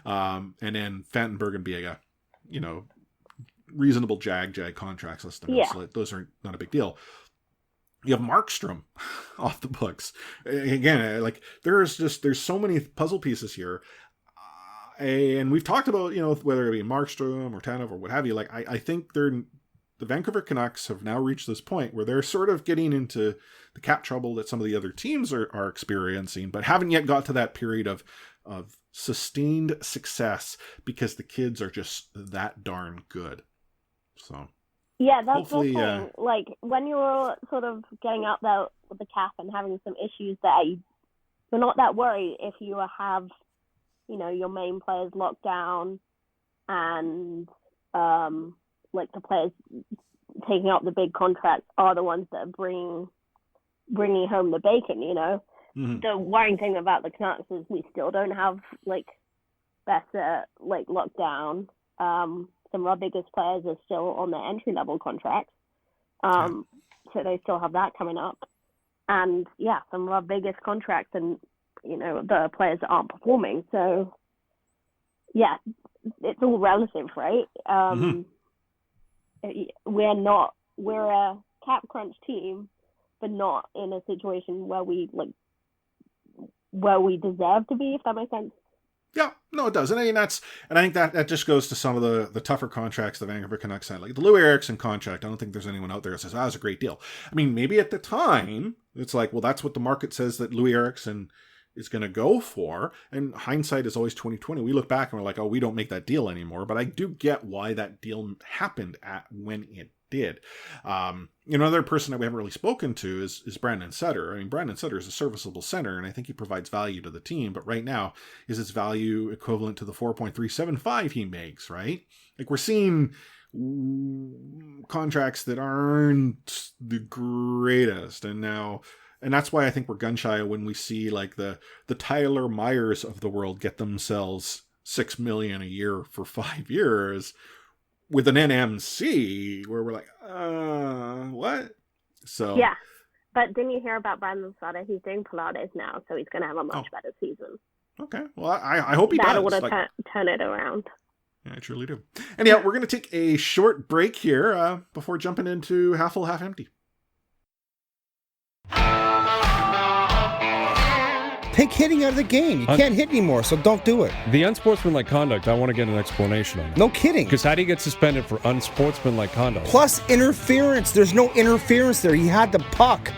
And then Fantenberg and Biega, reasonable jag contracts list them. Yeah. So those are not a big deal. You have Markstrom off the books. Again, like, there's so many puzzle pieces here. And we've talked about, whether it be Markstrom or Tanev or what have you. Like, I think the Vancouver Canucks have now reached this point where they're sort of getting into the cap trouble that some of the other teams are experiencing, but haven't yet got to that period of of sustained success because the kids are just that darn good. So yeah, that's the hopefully, thing. Like when you're sort of getting up there with the cap and having some issues there, you're not that worried if you have, your main players locked down and like the players taking up the big contracts are the ones that are bringing home the bacon. Mm-hmm. The worrying thing about the Canucks is we still don't have like better like lockdown. Some of our biggest players are still on their entry level contracts, so they still have that coming up. And yeah, some of our biggest contracts, and the players aren't performing. So yeah, it's all relative, right? We're a cap crunch team, but not in a situation where we deserve to be, if that makes sense. Yeah, no, it does. And I think that just goes to some of the tougher contracts the Vancouver Canucks signed. Like the Loui Eriksson contract, I don't think there's anyone out there that says, that was a great deal. I mean, maybe at the time, it's like, well, that's what the market says that Loui Eriksson is going to go for. And hindsight is always 2020. We look back and we're like, oh, we don't make that deal anymore. But I do get why that deal happened when it did. Another person that we haven't really spoken to is Brandon Sutter. I mean, Brandon Sutter is a serviceable center, and I think he provides value to the team. But right now, is his value equivalent to the 4.375 he makes, right? Like, we're seeing contracts that aren't the greatest. And that's why I think we're gun shy when we see like the Tyler Myers of the world get themselves $6 million a year for 5 years with an NMC, where we're like, what? So yeah, but didn't you hear about Brandon Sutter? He's doing Pilates now, so he's going to have a much better season. Okay, well, I hope he does. That would have turn it around. Yeah, I truly do. Anyhow, we're going to take a short break here before jumping into half full, half empty. Take hitting out of the game. You can't hit anymore, so don't do it. The unsportsmanlike conduct, I want to get an explanation on that. No kidding. Because how do you get suspended for unsportsmanlike conduct? Plus interference. There's no interference there. He had the puck.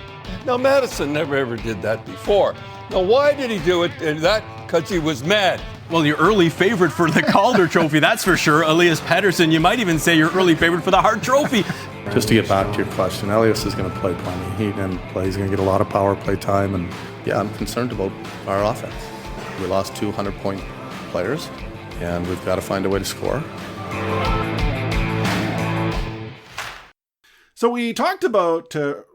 Now, Madison never ever did that before. Now, why did he do it? Because he was mad. Well, your early favorite for the Calder Trophy, that's for sure. Elias Pettersson, you might even say your early favorite for the Hart Trophy. Just to get back to your question, Elias is going to play plenty. He's going to get a lot of power play time, and yeah, I'm concerned about our offense. We lost 200-point players, and we've got to find a way to score. So we talked about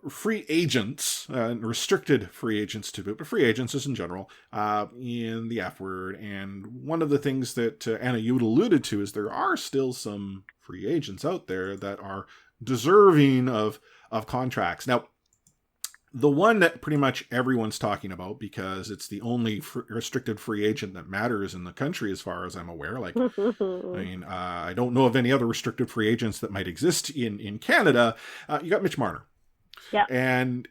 free agents, restricted free agents to boot, but free agents just in general, in the F word. And one of the things that Anna, you alluded to is there are still some free agents out there that are deserving of contracts. Now, the one that pretty much everyone's talking about, because it's the only restricted free agent that matters in the country as far as I'm aware. Like, I don't know of any other restricted free agents that might exist in Canada. You got Mitch Marner. Yeah. And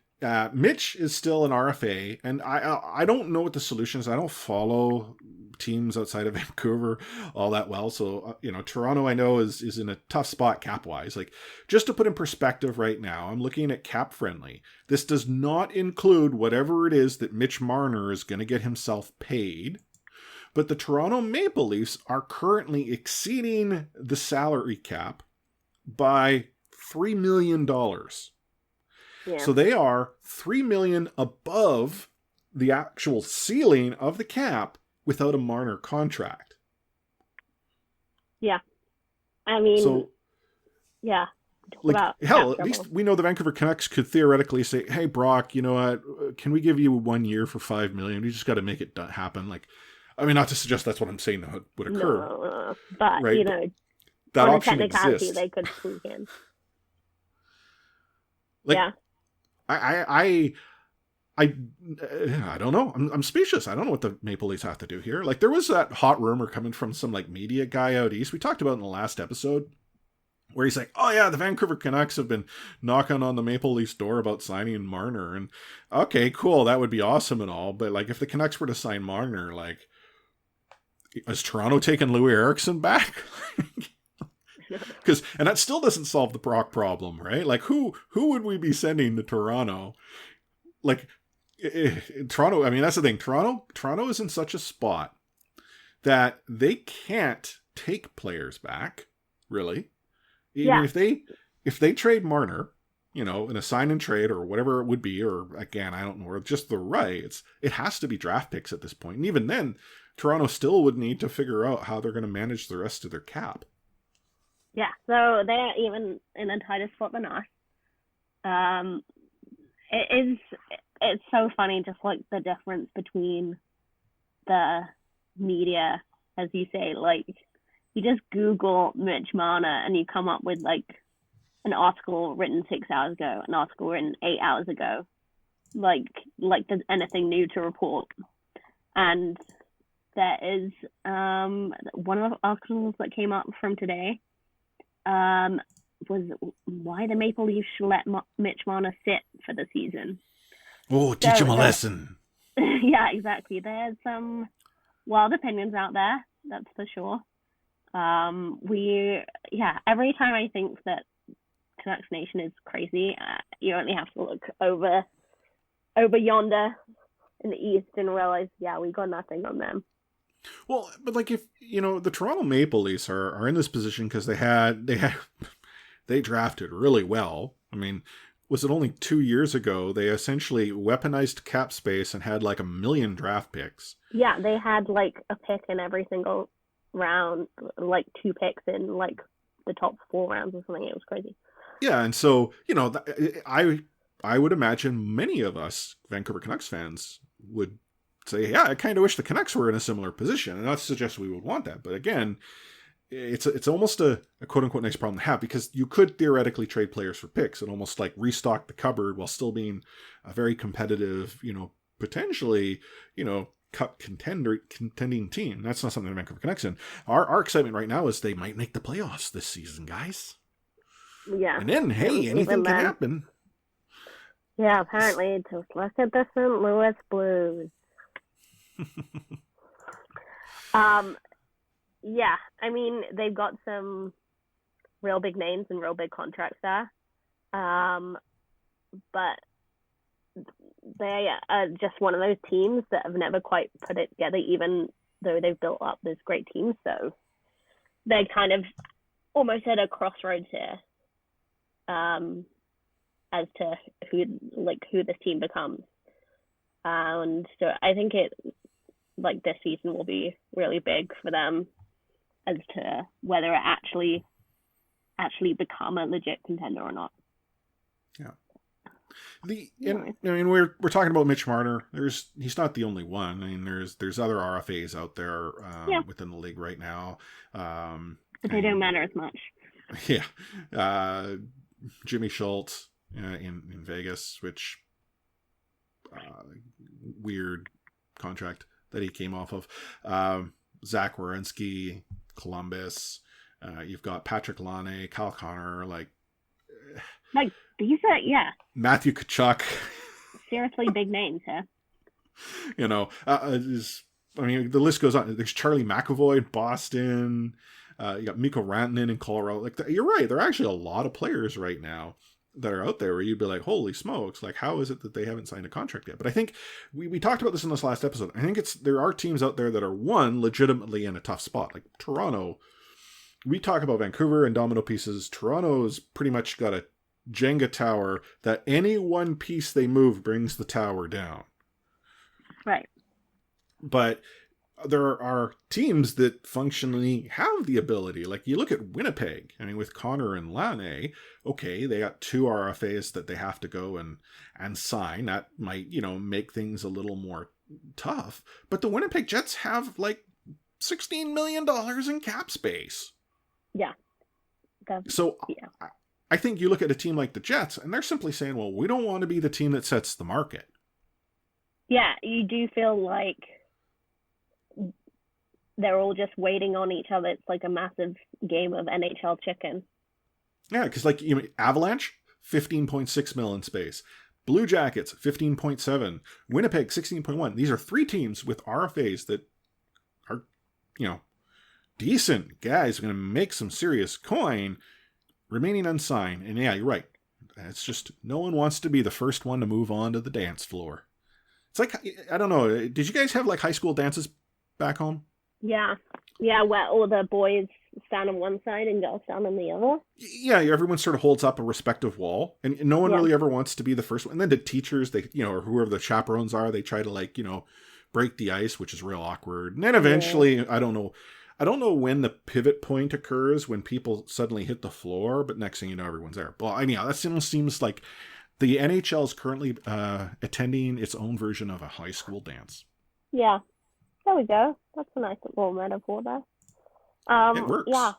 Mitch is still an RFA, and I don't know what the solution is. I don't follow teams outside of Vancouver all that well. So, Toronto I know is in a tough spot cap-wise. Like, just to put in perspective right now, I'm looking at cap friendly. This does not include whatever it is that Mitch Marner is going to get himself paid. But the Toronto Maple Leafs are currently exceeding the salary cap by $3 million. Yeah. So they are $3 million above the actual ceiling of the cap without a Marner contract. Yeah. I mean, yeah. Hell, at least we know the Vancouver Canucks could theoretically say, hey, Brock, you know what? Can we give you 1 year for $5 million? We just got to make it happen. Like, I mean, not to suggest that's what I'm saying that would occur. No, but, right? That on option a technicality, exists. they could squeak in. Yeah. I don't know. I'm speechless. I don't know what the Maple Leafs have to do here. Like, there was that hot rumor coming from some media guy out east. We talked about in the last episode where he's like, oh yeah, the Vancouver Canucks have been knocking on the Maple Leafs door about signing Marner. And okay, cool. That would be awesome and all. But if the Canucks were to sign Marner, is Toronto taking Loui Eriksson back? And that still doesn't solve the Brock problem, right? Who would we be sending to Toronto? Toronto, I mean, that's the thing. Toronto is in such a spot that they can't take players back, really. Even if they trade Marner, in a sign and trade or whatever it would be, or again, I don't know, or just the rights, it has to be draft picks at this point. And even then, Toronto still would need to figure out how they're going to manage the rest of their cap. Yeah, so they're even in a tighter spot than us. It's so funny, just like the difference between the media, as you say, like you just Google Mitch Marner and you come up with like an article written 6 hours ago, an article written 8 hours ago, like there's anything new to report. And there is one of the articles that came up from today was why the Maple Leafs should let Mitch Marner sit for the season. Oh, teach him a lesson. Yeah, exactly. There's some wild opinions out there, that's for sure. Every time I think that Canucks Nation is crazy, you only have to look over yonder in the east and realize, we got nothing on them. Well, but like if the Toronto Maple Leafs are in this position because they drafted really well. I mean, was it only 2 years ago they essentially weaponized cap space and had like 1 million draft picks? Yeah, they had like a pick in every single round, like 2 picks in like the top 4 rounds or something. It was crazy. Yeah, and so, I would imagine many of us Vancouver Canucks fans would say, I kind of wish the Canucks were in a similar position. And not to suggest we would want that. But again, it's almost a quote-unquote nice problem to have, because you could theoretically trade players for picks and almost like restock the cupboard while still being a very competitive, potentially, cup contending team. That's not something the Vancouver Canucks in. Our excitement right now is they might make the playoffs this season, guys. Yeah. And then, hey, anything can happen. Yeah, apparently. Just look at the St. Louis Blues. Yeah, I mean, they've got some real big names and real big contracts there. But they are just one of those teams that have never quite put it together, even though they've built up this great team. So they're kind of almost at a crossroads here, as to who this team becomes. And so I think this season will be really big for them as to whether it actually become a legit contender or not. Yeah. We're talking about Mitch Marner. He's not the only one. I mean, there's other RFAs out there within the league right now. But they don't matter as much. Yeah. Jimmy Schultz in Vegas, which weird contract that he came off of. Zach Werenski, Columbus. You've got Patrick Laine, Kyle Connor, like these are Matthew Tkachuk. Seriously, big names, huh? The list goes on. There's Charlie McAvoy in Boston. You got Mikko Rantanen in Colorado. Like you're right, there are actually a lot of players right now that are out there where you'd be like, holy smokes, like how is it that they haven't signed a contract yet? But I think we talked about this in this last episode. I think there are teams out there that are legitimately in a tough spot. Like Toronto, we talk about Vancouver and domino pieces. Toronto's pretty much got a Jenga tower that any one piece they move brings the tower down. Right. But there are teams that functionally have the ability. Like you look at Winnipeg, I mean, with Connor and Laine, okay, they got 2 RFAs that they have to go and sign. That might, make things a little more tough. But the Winnipeg Jets have like $16 million in cap space. Yeah. I think you look at a team like the Jets and they're simply saying, well, we don't want to be the team that sets the market. Yeah, you do feel like they're all just waiting on each other. It's like a massive game of NHL chicken. Yeah, because Avalanche, 15.6 mil in space. Blue Jackets, 15.7. Winnipeg, 16.1. These are 3 teams with RFAs that are, decent guys, going to make some serious coin, remaining unsigned. And yeah, you're right. It's just no one wants to be the first one to move on to the dance floor. It's like, I don't know. Did you guys have like high school dances back home? Yeah. Yeah, where all the boys stand on one side and girls stand on the other. Yeah, everyone sort of holds up a respective wall, and no one really ever wants to be the first one. And then the teachers, they, or whoever the chaperones are, they try to break the ice, which is real awkward. And then eventually, I don't know when the pivot point occurs when people suddenly hit the floor, but next thing you know, everyone's there. Well, that almost seems like the NHL is currently attending its own version of a high school dance. Yeah. There we go. That's a nice little metaphor there. It works. Yeah.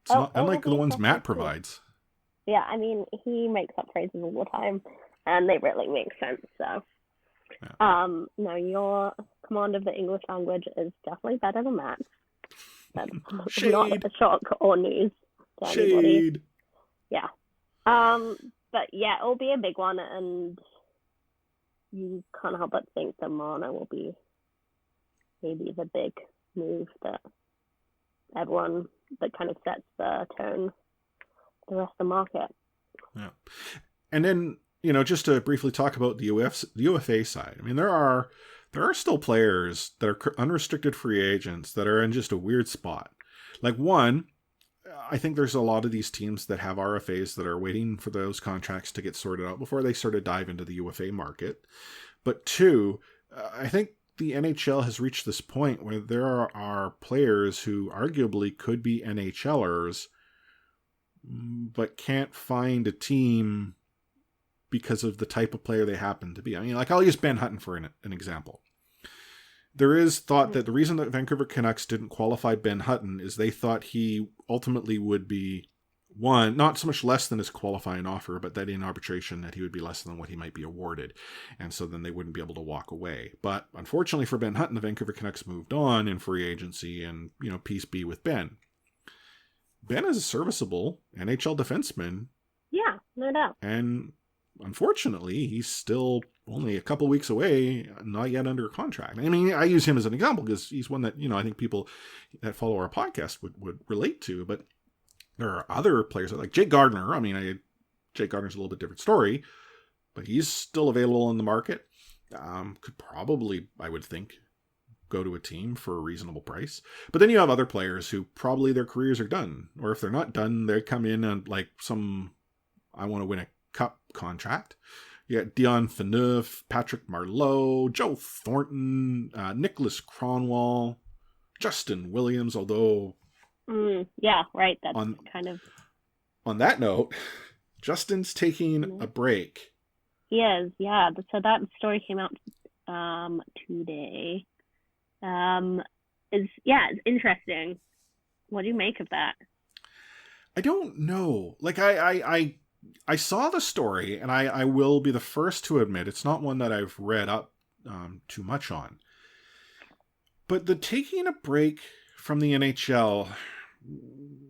It's not unlike the ones Matt provides. Yeah, he makes up phrases all the time, and they really make sense. So, no, your command of the English language is definitely better than Matt's. That's not a shock or news to anybody. Shade. Yeah. But yeah, it'll be a big one, and you can't help but think that Mono will be maybe the big move that kind of sets the tone for the rest of the market. Yeah. And then, just to briefly talk about the UFA side. There are still players that are unrestricted free agents that are in just a weird spot. Like, one, I think there's a lot of these teams that have RFAs that are waiting for those contracts to get sorted out before they sort of dive into the UFA market. But two, I think the NHL has reached this point where there are players who arguably could be NHLers, but can't find a team because of the type of player they happen to be. I'll use Ben Hutton for an example. There is thought that the reason that Vancouver Canucks didn't qualify Ben Hutton is they thought he ultimately would be, one, not so much less than his qualifying offer, but that in arbitration that he would be less than what he might be awarded. And so then they wouldn't be able to walk away. But unfortunately for Ben Hutton, the Vancouver Canucks moved on in free agency, and, peace be with Ben. Ben is a serviceable NHL defenseman. Yeah, no doubt. And unfortunately, he's still only a couple weeks away, not yet under contract. I use him as an example because he's one that, I think people that follow our podcast would relate to. But there are other players like Jake Gardiner. Jake Gardner's a little bit different story, but he's still available in the market. Could probably, I would think, go to a team for a reasonable price. But then you have other players who probably their careers are done. Or if they're not done, they come in and I want to win a cup contract. You got Dion Phaneuf, Patrick Marleau, Joe Thornton, Nicholas Cronwall, Justin Williams, although... yeah, right. That's kind of... On that note, Justin's taking a break. He is, yeah. So that story came out today. It's interesting. What do you make of that? I don't know. I saw the story, and I will be the first to admit it's not one that I've read up too much on. But the taking a break from the NHL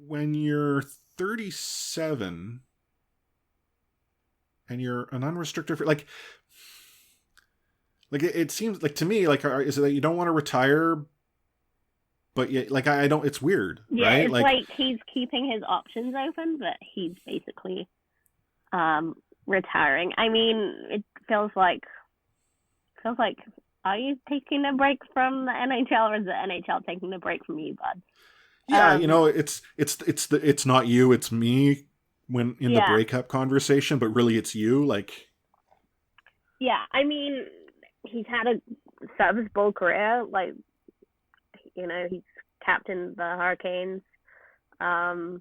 when you're 37 and you're an unrestricted, it seems like to me, is it that you don't want to retire, but yet, I don't, it's weird, yeah, right? It's like he's keeping his options open, but he's basically retiring. It feels like, are you taking a break from the NHL, or is the NHL taking a break from you, bud? Yeah, it's not you, it's me when in the breakup conversation, but really it's you, Yeah, he's had a serviceable career, he's captained the Hurricanes, and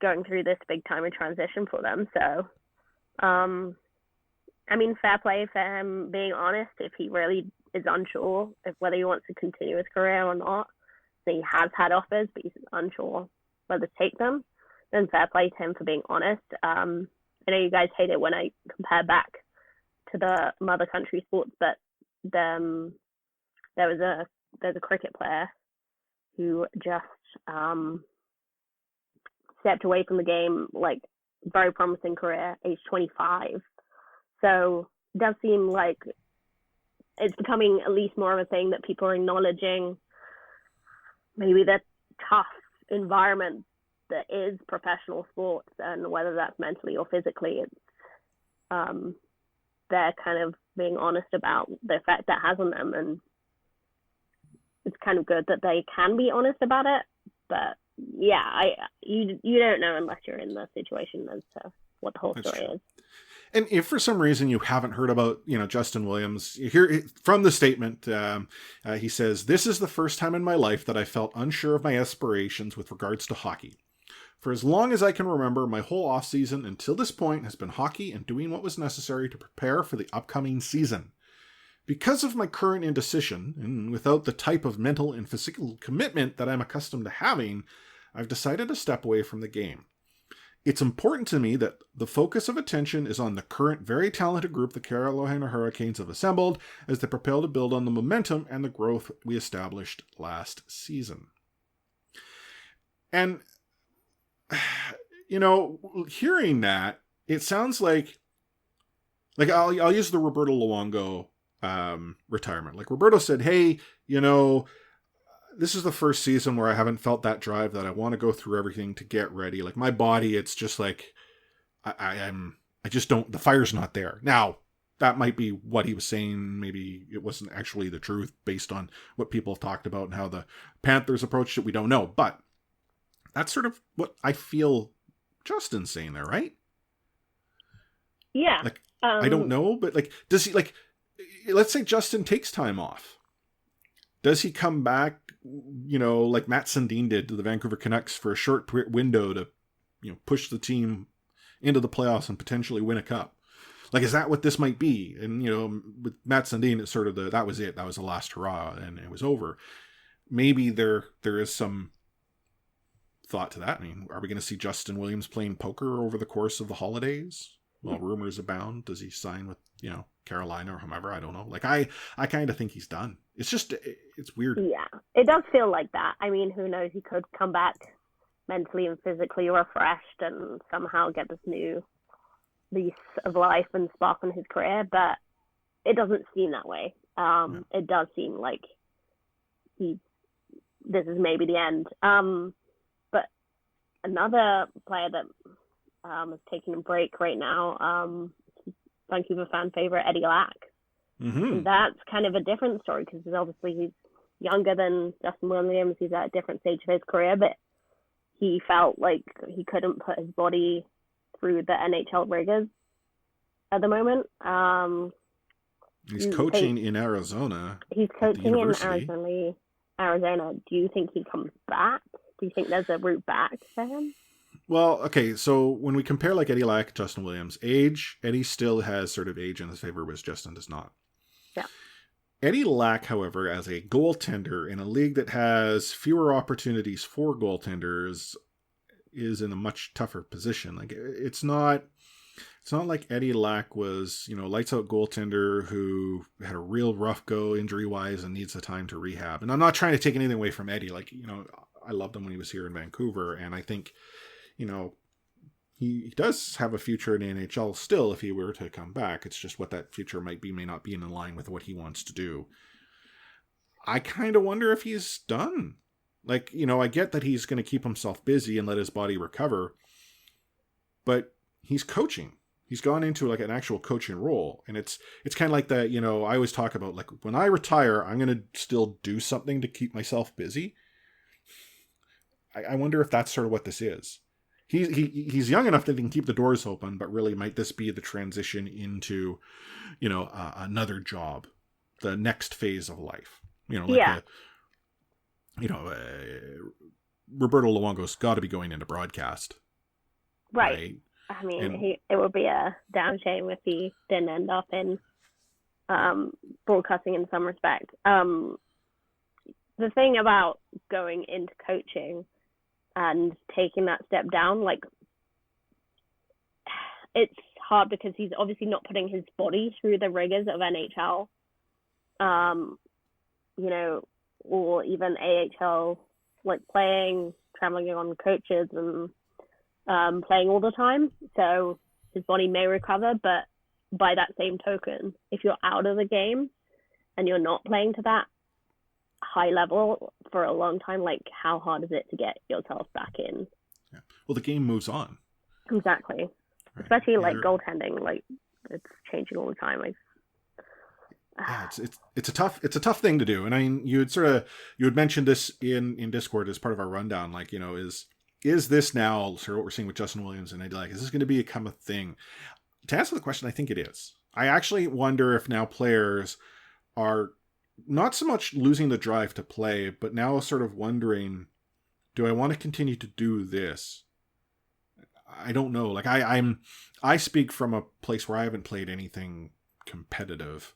going through this big time of transition for them. So, fair play for him being honest. If he really is unsure of whether he wants to continue his career or not, so he has had offers, but he's unsure whether to take them, then fair play to him for being honest. I know you guys hate it when I compare back to the mother country sports, but there's a cricket player who just stepped away from the game, very promising career, age 25. So it does seem like it's becoming at least more of a thing that people are acknowledging maybe the tough environment that is professional sports, and whether that's mentally or physically, it's they're kind of being honest about the effect that has on them. And it's kind of good that they can be honest about it. But yeah, you don't know unless you're in the situation as to what the whole story is. And if for some reason you haven't heard about, Justin Williams, here from the statement, he says, "This is the first time in my life that I felt unsure of my aspirations with regards to hockey. For as long as I can remember, my whole offseason until this point has been hockey and doing what was necessary to prepare for the upcoming season. Because of my current indecision, and without the type of mental and physical commitment that I'm accustomed to having, I've decided to step away from the game. It's important to me that the focus of attention is on the current very talented group the Carolina Hurricanes have assembled as they prepare to build on the momentum and the growth we established last season." And, hearing that, it sounds like I'll use the Roberto Luongo retirement. Like Roberto said, "Hey, this is the first season where I haven't felt that drive that I want to go through everything to get ready. Like my body, it's just like I just don't. The fire's not there." Now that might be what he was saying. Maybe it wasn't actually the truth based on what people have talked about and how the Panthers approached it. We don't know, but that's sort of what I feel Justin's saying there, right? Yeah. Like I don't know, but does he let's say Justin takes time off. Does he come back, like Matt Sundin did to the Vancouver Canucks for a short window to, push the team into the playoffs and potentially win a cup? Like, is that what this might be? And, with Matt Sundin, it's sort of that was it. That was the last hurrah and it was over. Maybe there is some thought to that. I mean, are we going to see Justin Williams playing poker over the course of the holidays? Well, rumors abound. Does he sign with, Carolina or whomever? I don't know. Like, I kind of think he's done. It's just, it's weird. Yeah, it does feel like that. I mean, who knows? He could come back mentally and physically refreshed and somehow get this new lease of life and spark in his career, but it doesn't seem that way. It does seem like this is maybe the end. But another player that is taking a break right now, Vancouver fan favorite Eddie Lack. Mm-hmm. That's kind of a different story because obviously he's younger than Justin Williams. He's at a different stage of his career, but he felt like he couldn't put his body through the NHL rigors at the moment. He's coaching in Arizona. He's coaching in Arizona. Do you think he comes back? Do you think there's a route back for him? Well, okay, so when we compare like Eddie Lack, Justin Williams, age, Eddie still has sort of age in his favor, whereas Justin does not. Yeah. Eddie Lack, however, as a goaltender in a league that has fewer opportunities for goaltenders, is in a much tougher position. Like it's not like Eddie Lack was, lights out goaltender who had a real rough go injury wise and needs the time to rehab. And I'm not trying to take anything away from Eddie. Like, I loved him when he was here in Vancouver, and I think, he does have a future in the NHL still if he were to come back. It's just what that future might be, may not be in line with what he wants to do. I kind of wonder if he's done. Like, I get that he's going to keep himself busy and let his body recover, but he's coaching. He's gone into like an actual coaching role. And it's kind of like that, I always talk about like when I retire, I'm going to still do something to keep myself busy. I wonder if that's sort of what this is. He's young enough that he can keep the doors open, but really might this be the transition into, another job, the next phase of life? Roberto Luongo's got to be going into broadcast. Right. I mean, it would be a damn shame if he didn't end up in broadcasting in some respect. The thing about going into coaching and taking that step down, like, it's hard because he's obviously not putting his body through the rigors of NHL, or even AHL, like playing, traveling on coaches and playing all the time. So his body may recover, but by that same token, if you're out of the game and you're not playing to that high level for a long time, like how hard is it to get yourself back in? Yeah. Well, the game moves on. Exactly. Right. Especially like goaltending, like it's changing all the time. yeah, it's a tough thing to do. And I mean, you had mentioned this in Discord as part of our rundown, like, is this now sort of what we're seeing with Justin Williams and Eddie Lack? Is this going to become a thing? To answer the question, I think it is. I actually wonder if now players are not so much losing the drive to play, but now sort of wondering, do I want to continue to do this? I don't know. Like I speak from a place where I haven't played anything competitive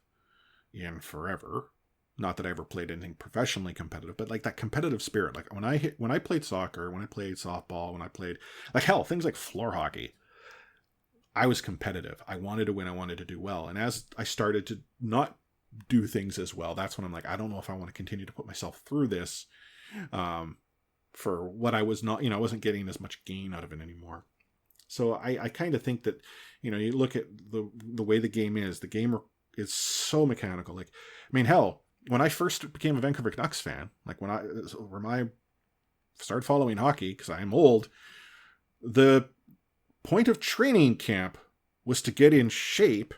in forever. Not that I ever played anything professionally competitive, but like that competitive spirit. Like when I played soccer, when I played softball, when I played, like, hell, things like floor hockey, I was competitive. I wanted to win. I wanted to do well. And as I started to not do things as well, that's when I'm like, I don't know if I want to continue to put myself through this for what I was not, I wasn't getting as much gain out of it anymore. So I kind of think that, you look at the way the game is is so mechanical. Like, I mean, hell, when I first became a Vancouver Canucks fan, like when I started following hockey, because I'm old, the point of training camp was to get in shape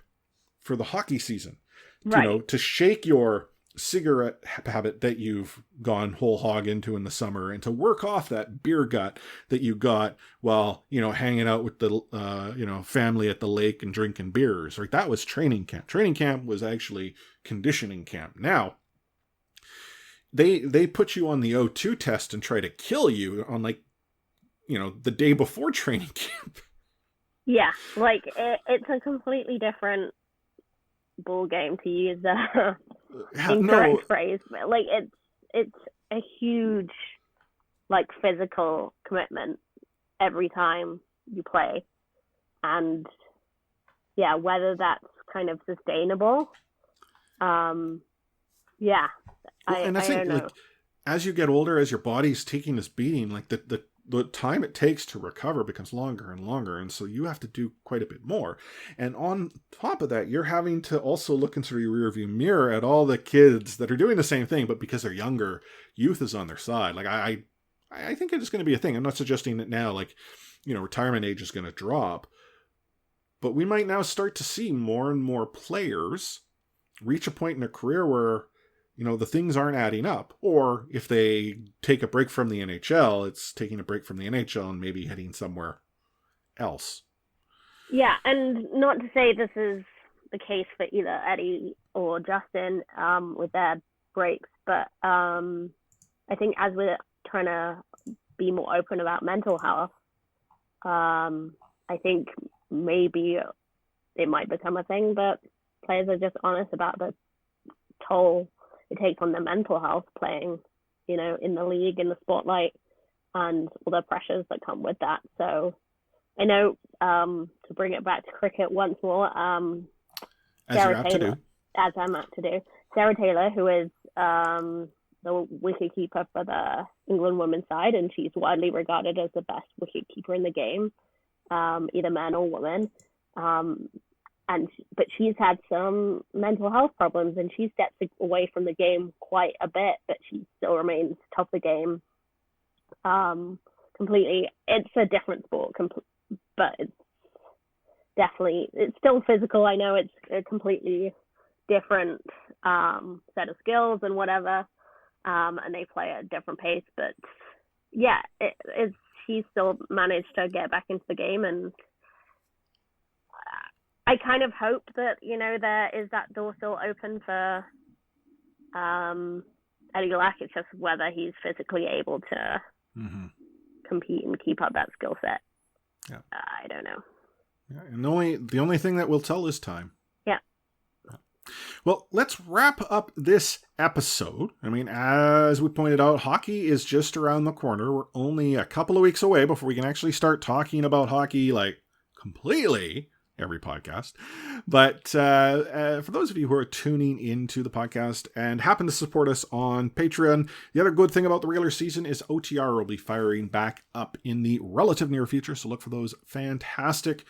for the hockey season. Right. To shake your cigarette habit that you've gone whole hog into in the summer, and to work off that beer gut that you got while, hanging out with the, family at the lake and drinking beers. Right. That was training camp. Training camp was actually conditioning camp. Now, they put you on the O2 test and try to kill you on, like, the day before training camp. Yeah, like it's a completely different ball game, to use the incorrect phrase, but like it's a huge, like, physical commitment every time you play, and yeah, whether that's kind of sustainable, yeah. And I think, like, as you get older, as your body's taking this beating, like the time it takes to recover becomes longer and longer. And so you have to do quite a bit more. And on top of that, you're having to also look into your rearview mirror at all the kids that are doing the same thing, but because they're younger, youth is on their side. Like, I think it's going to be a thing. I'm not suggesting that now, like, retirement age is going to drop, but we might now start to see more and more players reach a point in their career where, the things aren't adding up. Or if they take a break from the NHL, it's taking a break from the NHL and maybe heading somewhere else. Yeah, and not to say this is the case for either Eddie or Justin with their breaks, but I think as we're trying to be more open about mental health, I think maybe it might become a thing, but players are just honest about the toll it takes on their mental health playing, in the league, in the spotlight, and all the pressures that come with that. So I know, to bring it back to cricket once more, Sarah Taylor, as I'm apt to do, Sarah Taylor, who is the wicketkeeper for the England women's side, and she's widely regarded as the best wicketkeeper in the game, either man or woman. But she's had some mental health problems, and she steps away from the game quite a bit, but she still remains top of the game. Completely, it's a different sport, but it's still physical. I know it's a completely different set of skills and whatever, and they play at a different pace. But yeah, she still managed to get back into the game, and I kind of hope that, there is that door still open for Eddie Lack. It's just whether he's physically able to compete and keep up that skill set. Yeah. I don't know. Yeah, and the only thing that will tell is time. Yeah. Well, let's wrap up this episode. I mean, as we pointed out, hockey is just around the corner. We're only a couple of weeks away before we can actually start talking about hockey, like, completely every podcast. But for those of you who are tuning into the podcast and happen to support us on Patreon, the other good thing about the regular season is OTR will be firing back up in the relative near future. So look for those fantastic,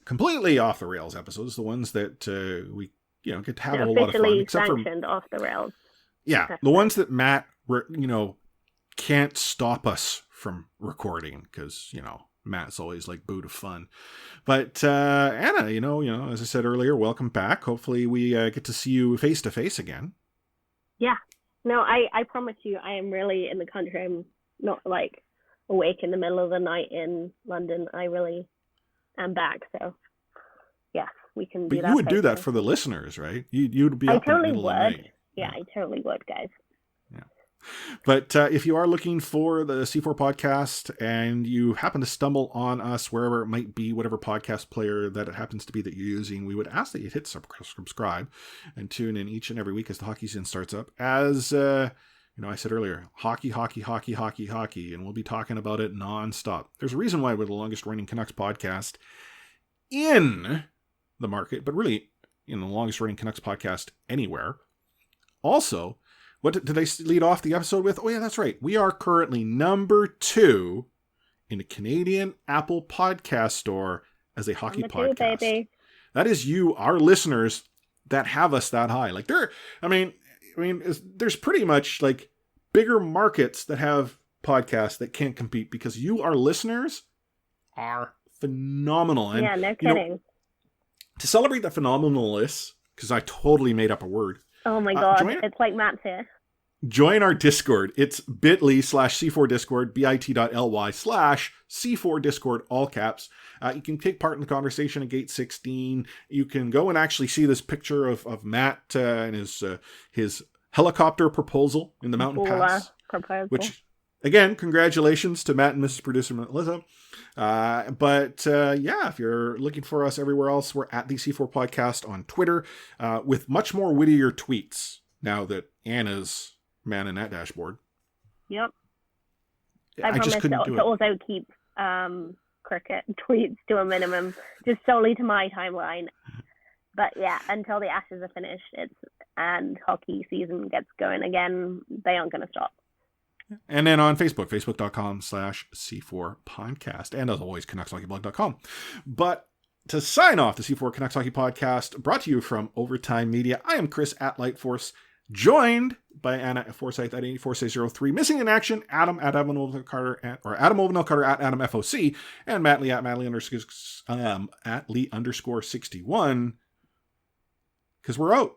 completely off the rails episodes, the ones that we get to have a whole lot of fun. Except for off the rails. Yeah, the ones that Matt can't stop us from recording because Matt's always like boot of fun. But Anna, as I said earlier, welcome back. Hopefully we get to see you face to face again. Yeah. No, I promise you, I am really in the country. I'm not like awake in the middle of the night in London. I really am back. So yeah, we can do that. But you would do that for the listeners, right? You'd be up in the middle of the night. Yeah, I totally would, guys. But if you are looking for the C4 podcast and you happen to stumble on us wherever it might be, whatever podcast player that it happens to be that you're using, we would ask that you hit subscribe and tune in each and every week as the hockey season starts up. As I said earlier, hockey, and we'll be talking about it nonstop. There's a reason why we're the longest running Canucks podcast in the market, but really the longest running Canucks podcast anywhere. Also, what did I lead off the episode with? Oh, yeah, that's right. We are currently number 2 in the Canadian Apple Podcast Store as a hockey podcast. Baby. That is you, our listeners, that have us that high. Like there's pretty much like bigger markets that have podcasts that can't compete because you, our listeners, are phenomenal. And, yeah, no kidding. To celebrate the phenomenalness, because I totally made up a word. Oh my God, it's like Matt's here. Join our Discord. It's bit.ly/C4 Discord, bit.ly/C4 Discord, all caps. You can take part in the conversation at Gate 16. You can go and actually see this picture of Matt and his helicopter proposal in the Mountain Pass. Proposal. Which, again, congratulations to Matt and Mrs. Producer Melissa. If you're looking for us everywhere else, we're at the C4 Podcast on Twitter with much more wittier tweets now that Anna's manning that dashboard. Yep. I promise to also keep cricket tweets to a minimum, just solely to my timeline. But yeah, until the Ashes are finished and hockey season gets going again, they aren't going to stop. And then on Facebook, facebook.com/C4 Podcast. And as always, CanucksHockeyBlog.com. But to sign off the C4 Canucks Hockey Podcast, brought to you from Overtime Media, I am Chris at Lightforce, joined by Anna at Forsyth at 8403, missing in action, Adam at Adam Ovenel Carter at Adam FOC, and Matt Lee at Lee _61. Because we're out.